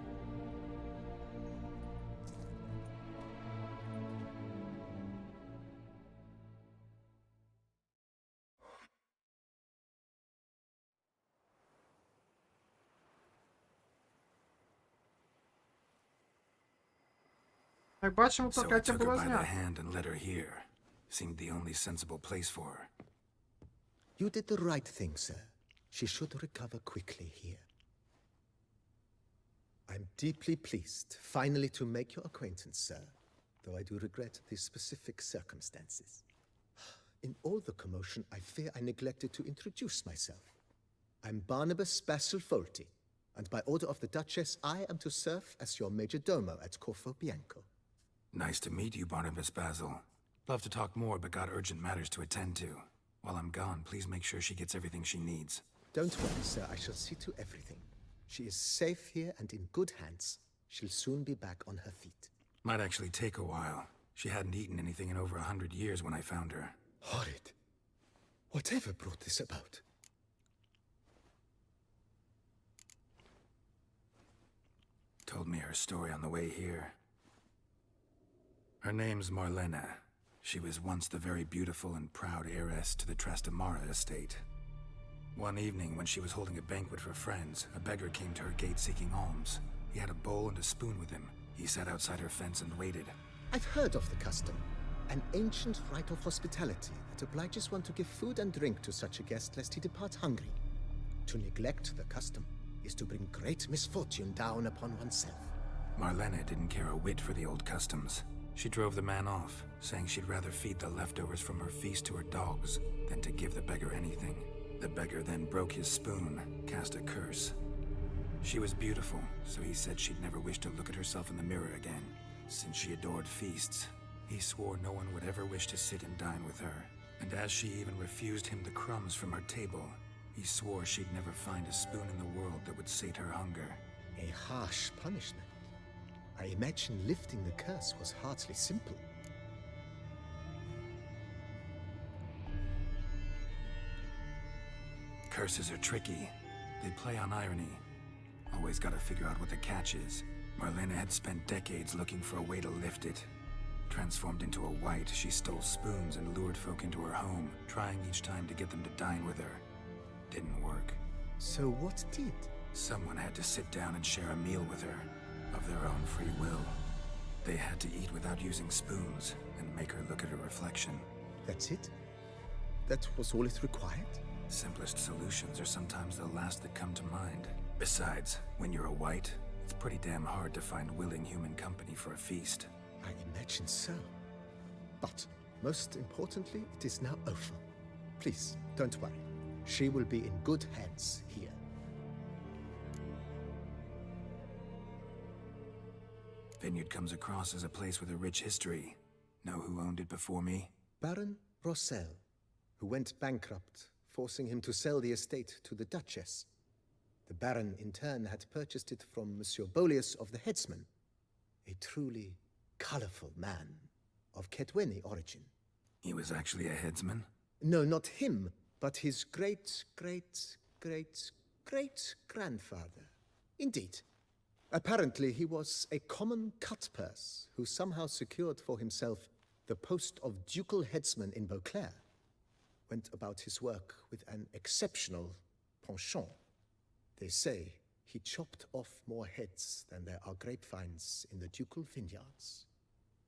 Як бачимо, So I прокляття took her було by the знято. hand and led her here. Seemed the only sensible place for her. You did the right thing, sir. She should recover quickly here. I'm deeply pleased finally to make your acquaintance, sir. though I do regret the specific circumstances. In all the commotion, I fear I neglected to introduce myself. I'm Barnabas Basilfolti, and by order of the Duchess, I am to serve as your majordomo at Corfo Bianco. Nice to meet you, Barnabas Basil. Love to talk more, but got urgent matters to attend to. While I'm gone, please make sure she gets everything she needs. Don't worry, sir. I shall see to everything. She is safe here and in good hands. She'll soon be back on her feet. Might actually take a while. She hadn't eaten anything in over 100 years when I found her. Horrid. Whatever brought this about? Told me her story on the way here. Her name's Marlena. She was once the very beautiful and proud heiress to the Trastamara estate. One evening, when she was holding a banquet for friends, a beggar came to her gate seeking alms. He had a bowl and a spoon with him. He sat outside her fence and waited. I've heard of the custom. An ancient rite of hospitality that obliges one to give food and drink to such a guest lest he depart hungry. To neglect the custom is to bring great misfortune down upon oneself. Marlena didn't care a whit for the old customs. She drove the man off, saying she'd rather feed the leftovers from her feast to her dogs than to give the beggar anything. The beggar then broke his spoon, cast a curse. She was beautiful, so he said she'd never wish to look at herself in the mirror again. Since she adored feasts, he swore no one would ever wish to sit and dine with her. And as she even refused him the crumbs from her table, he swore she'd never find a spoon in the world that would sate her hunger. A harsh punishment. I imagine lifting the curse was hardly simple. Curses are tricky. They play on irony. Always gotta figure out what the catch is. Marlena had spent decades looking for a way to lift it. Transformed into a wight, she stole spoons and lured folk into her home, trying each time to get them to dine with her. Didn't work. So what did? Someone had to sit down and share a meal with her, of their own free will. They had to eat without using spoons, and make her look at her reflection. That's it? That was all it required? Simplest solutions are sometimes the last that come to mind. Besides, when you're a wight, it's pretty damn hard to find willing human company for a feast. I imagine so. But, most importantly, it is now over. Please, don't worry. She will be in good hands here. Vineyard comes across as a place with a rich history. Know who owned it before me? Baron Rossel, who went bankrupt, forcing him to sell the estate to the Duchess. The Baron, in turn, had purchased it from Monsieur Bolius of the Headsman, a truly colorful man of Ketweni origin. He was actually a headsman? No, not him, but his great-great-great-great-grandfather. Indeed. Apparently, he was a common cutpurse who somehow secured for himself the post of ducal headsman in Beauclair. Went about his work with an exceptional penchant. They say he chopped off more heads than there are grapevines in the ducal vineyards.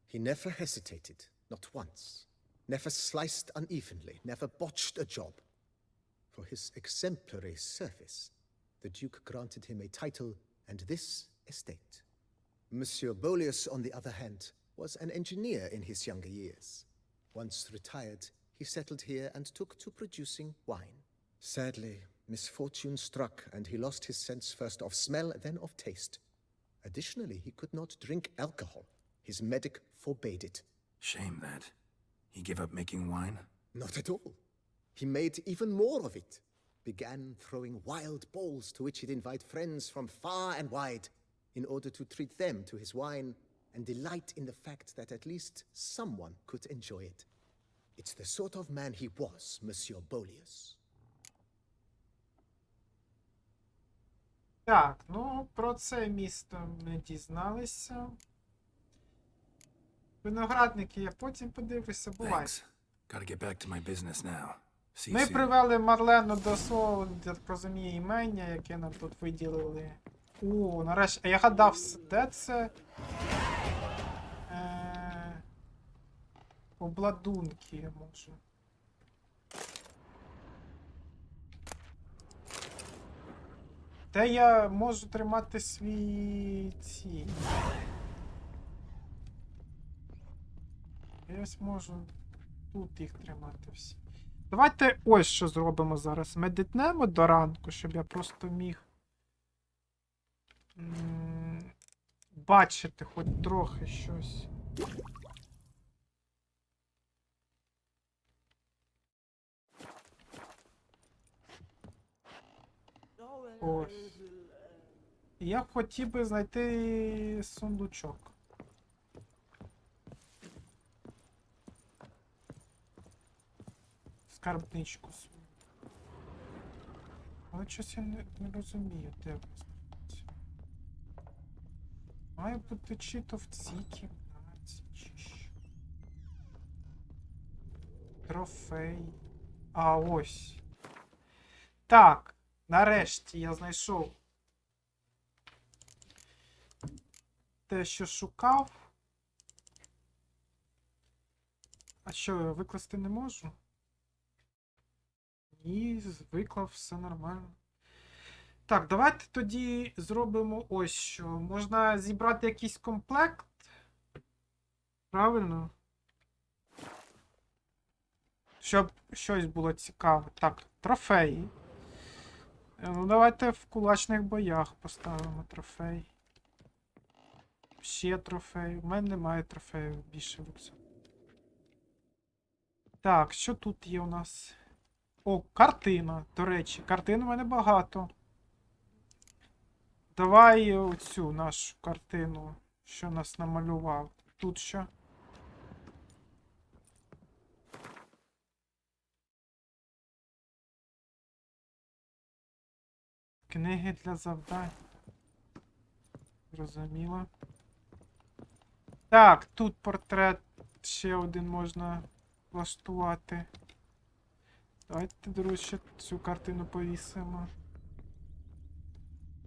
He never hesitated, not once. Never sliced unevenly, never botched a job. For his exemplary service, the Duke granted him a title and this estate. Monsieur Bolius, on the other hand, was an engineer in his younger years. Once retired, he settled here and took to producing wine. Sadly, misfortune struck and he lost his sense first of smell, then of taste. Additionally, he could not drink alcohol. His medic forbade it. Shame that. He gave up making wine? Not at all. He made even more of it. Began throwing wild balls to which he'd invite friends from far and wide in order to treat them to his wine and delight in the fact that at least someone could enjoy it. It's the sort of man he was, Monsieur Bolius. Так, ну про це місто ми дізналися. Виноградники я потім подивлюся, буває. Thanks. Gotta get back to my business now. See you Ми soon. привели Марлену до свого, я так розумію, імення, яке нам тут виділили. Нарешті. А я гадав, де це? Обладунки, може. Де я можу тримати свій ці. Я ось можу тут їх тримати всі. Давайте ось що зробимо зараз. Ми дитнемо до ранку, щоб я просто міг бачити хоч трохи щось. Ось. Я б хотів би знайти сундучок. Скарбничку свою. Але щось я не розумію, де вона знаходиться. Має бути чи то в цій кімнаті, чи що. Трофей. А, ось. Так, нарешті я знайшов те, що шукав. А що, я викласти не можу? Ні, виклав, все нормально. Так, давайте тоді зробимо ось що. Можна зібрати якийсь комплект. Правильно? Щоб щось було цікаве. Так, трофеї. Ну, давайте в кулачних боях поставимо трофей. Ще трофей. У мене немає трофеїв більше в цьому. Так, що тут є у нас? О, картина. До речі, картин у мене багато. Давай оцю нашу картину, що нас намалював. Тут що? Книги для завдань. Зрозуміло. Так, тут портрет ще один можна влаштувати. Давайте, друзі, цю картину повісимо.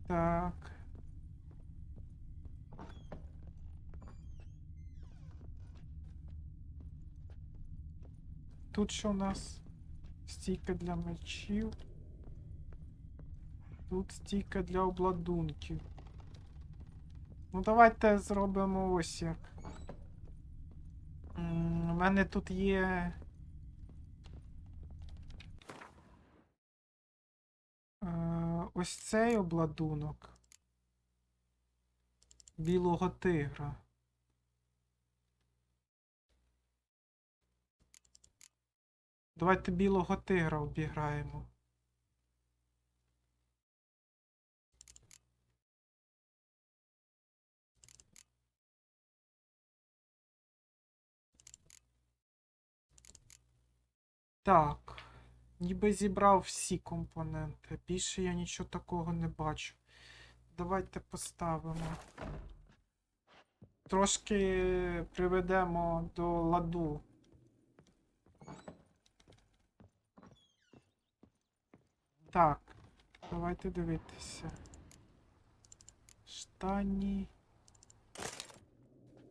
Так. Тут що у нас? Стійка для мечів. Тут стійка для обладунків. Ну, давайте зробимо ось як. У мене тут є... ось цей обладунок. Білого тигра. Давайте білого тигра обіграємо. Так. Ніби зібрав всі компоненти. Більше я нічого такого не бачу. Давайте поставимо. Трошки приведемо до ладу. Так. Давайте дивитися. Штані.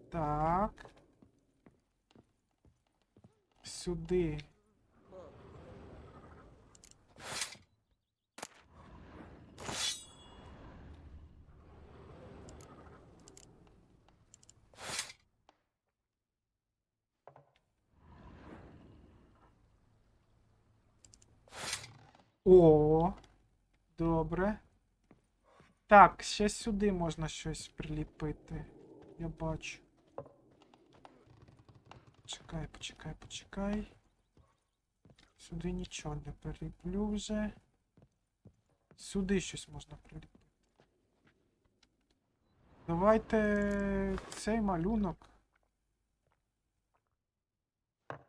Так. Сюди. О, добре. Так, ще сюди можна щось приліпити. Я бачу. Почекай. Сюди нічого не приліплю вже. Сюди щось можна приліпити. Давайте цей малюнок,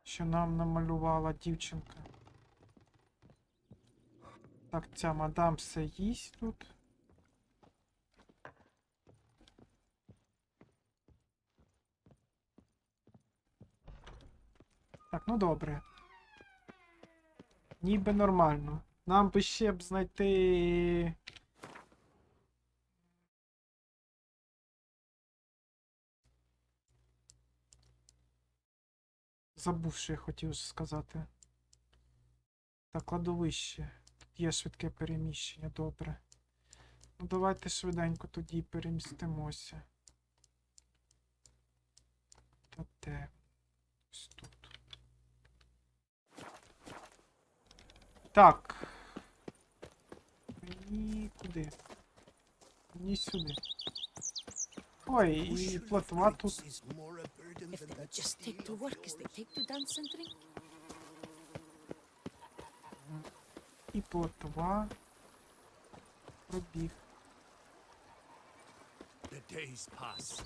що нам намалювала дівчинка. Так, ця мадам все їсть тут. Так, ну добре. Ніби нормально. Нам би ще б знайти... Забув, що я хотів сказати. Так, кладовище. Тут є швидке переміщення, добре. Ну давайте швиденько тоді перемістимося. Та де? Ось тут. Так. І куди? Ні сюди. Ой, і плотва тут. Is more a burden If than they would that just take to steel of work as they yours. take to dance and drink. І плотва. Пробіг. The days pass.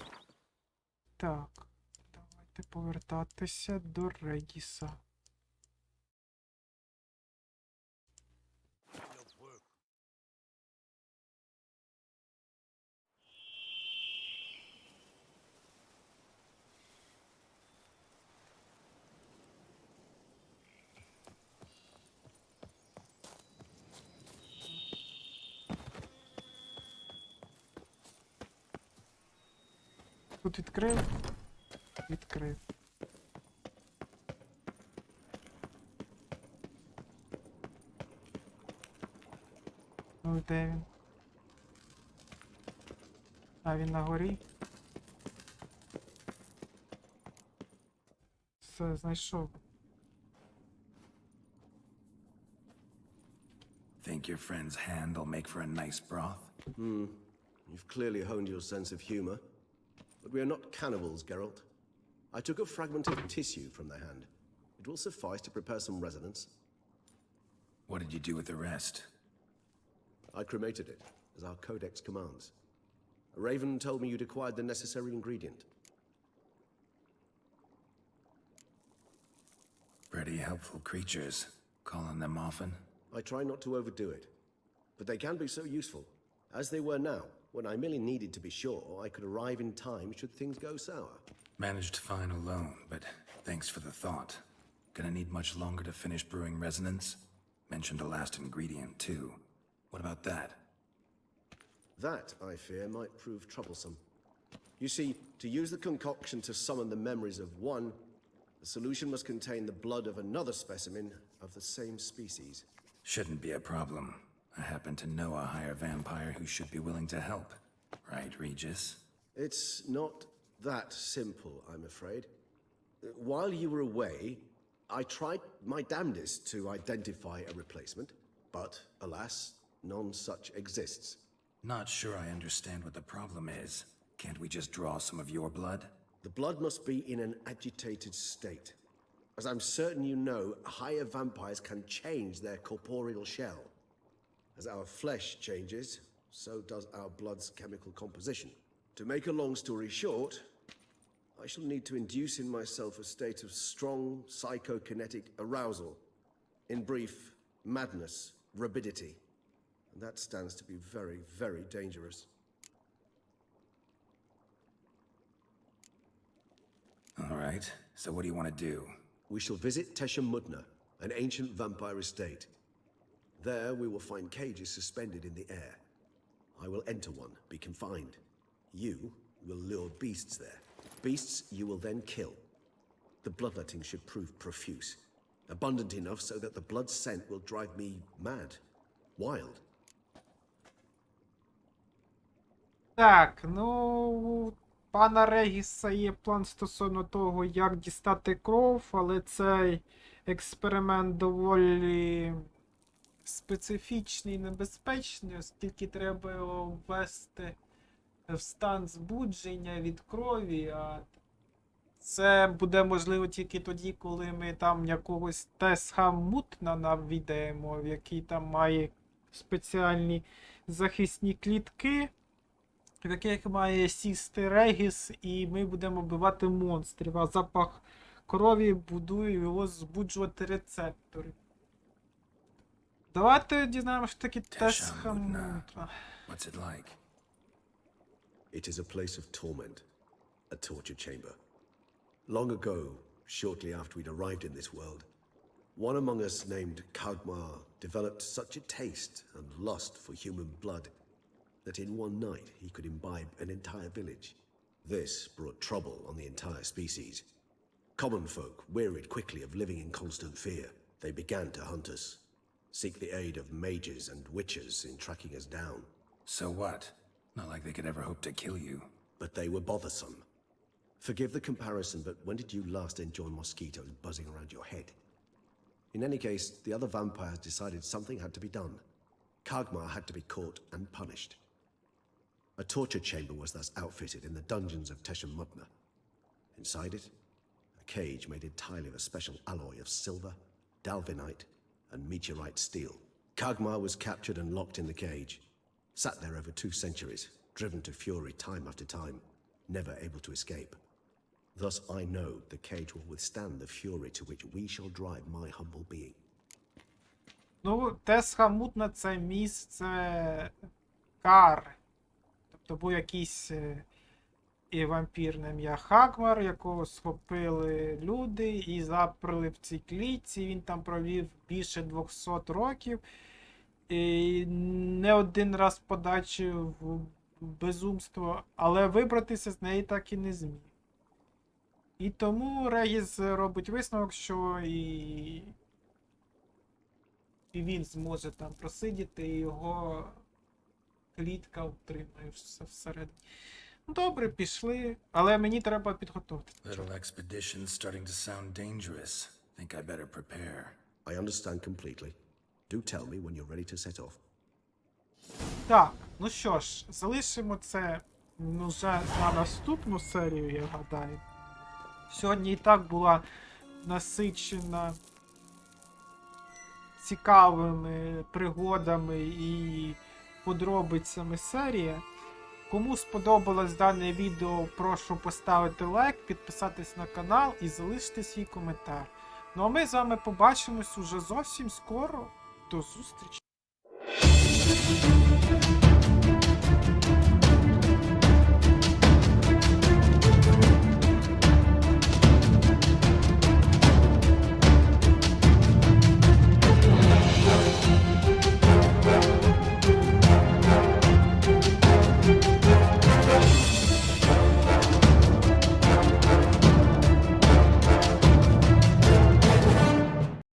Так. Давайте повертатися до Регіса. Тут відкрив. Відкрив. Ну, де він? А, він на горі. Все, знайшов. Think your friend's hand will make for a nice broth? You've clearly honed your sense of humor. But we are not cannibals, Geralt. I took a fragment of tissue from their hand. It will suffice to prepare some resonance. What did you do with the rest? I cremated it, as our codex commands. A raven told me you'd acquired the necessary ingredient. Pretty helpful creatures. Calling them often? I try not to overdo it, but they can be so useful, as they were now, when I merely needed to be sure I could arrive in time should things go sour. Managed fine alone, but thanks for the thought. Gonna need much longer to finish brewing resonance? Mentioned a last ingredient, too. What about that? That, I fear, might prove troublesome. You see, to use the concoction to summon the memories of one, the solution must contain the blood of another specimen of the same species. Shouldn't be a problem. I happen to know a higher vampire who should be willing to help. Right, Regis? It's not that simple, I'm afraid. While you were away, I tried my damnedest to identify a replacement, but alas, none such exists. Not sure I understand what the problem is. Can't we just draw some of your blood? The blood must be in an agitated state. As I'm certain you know, higher vampires can change their corporeal shell. As our flesh changes, so does our blood's chemical composition. To make a long story short, I shall need to induce in myself a state of strong psychokinetic arousal. In brief, madness, rabidity. And that stands to be very, very dangerous. All right, so what do you want to do? We shall visit Tesha Mudna, an ancient vampire estate. There we will find cages suspended in the air. I will enter one, be confined. You will lure beasts there. Beasts you will then kill. The bloodletting should prove profuse. Abundant enough so that the blood scent will drive me mad. Wild. Так, ну, пана Регіса є план стосовно того, як дістати кров, але цей експеримент доволі специфічний і небезпечний, оскільки треба його ввести в стан збудження від крові, а це буде можливо тільки тоді, коли ми там якогось Тесха Мутна навідаємо, який там має спеціальні захисні клітки, в яких має сісти Регіс, і ми будемо вбивати монстрів, а запах крові будує його збуджувати рецептори. Давайте дізнаємося, що таке Тесха Мутна. What's it like? It is a place of torment, a torture chamber. Long ago, shortly after we'd arrived in this world, one among us named Kagmar developed such a taste and lust for human blood that in one night he could imbibe an entire village. This brought trouble on the entire species. Common folk wearied quickly of living in constant fear. They began to hunt us, seek the aid of mages and witches in tracking us down. So what? Not like they could ever hope to kill you. But they were bothersome. Forgive the comparison, but when did you last enjoy mosquitoes buzzing around your head? In any case, the other vampires decided something had to be done. Kagmar had to be caught and punished. A torture chamber was thus outfitted in the dungeons of Teshamutna. Inside it, a cage made entirely of a special alloy of silver, dalvinite, and meteorite steel. Kagmar was captured and locked in the cage, sat there over 2 centuries, driven to fury time after time, never able to escape. Thus I know the cage will withstand the fury to which we shall drive my humble being. Ну, Тесхамутна — це місце кари. Тобто був якийсь і вампір на ім'я Хагмар, якого схопили люди і заперли в цій клітці. Він там провів більше 200 років. І не один раз подачив в безумство, але вибратися з неї так і не зміг. І тому Регіс робить висновок, що і він зможе там просидіти, і його клітка втримає все всередині. Ну, добре, пішли, але мені треба підготувати. Little expedition starting to sound dangerous. Think I better prepare. I understand completely. Do tell me when you're ready to set off. Так, ну що ж, залишимо це вже на наступну серію, я гадаю. Сьогодні і так була насичена цікавими пригодами і подробицями серія. Кому сподобалось дане відео, прошу поставити лайк, підписатись на канал і залишити свій коментар. Ну а ми з вами побачимось уже зовсім скоро. До зустрічі!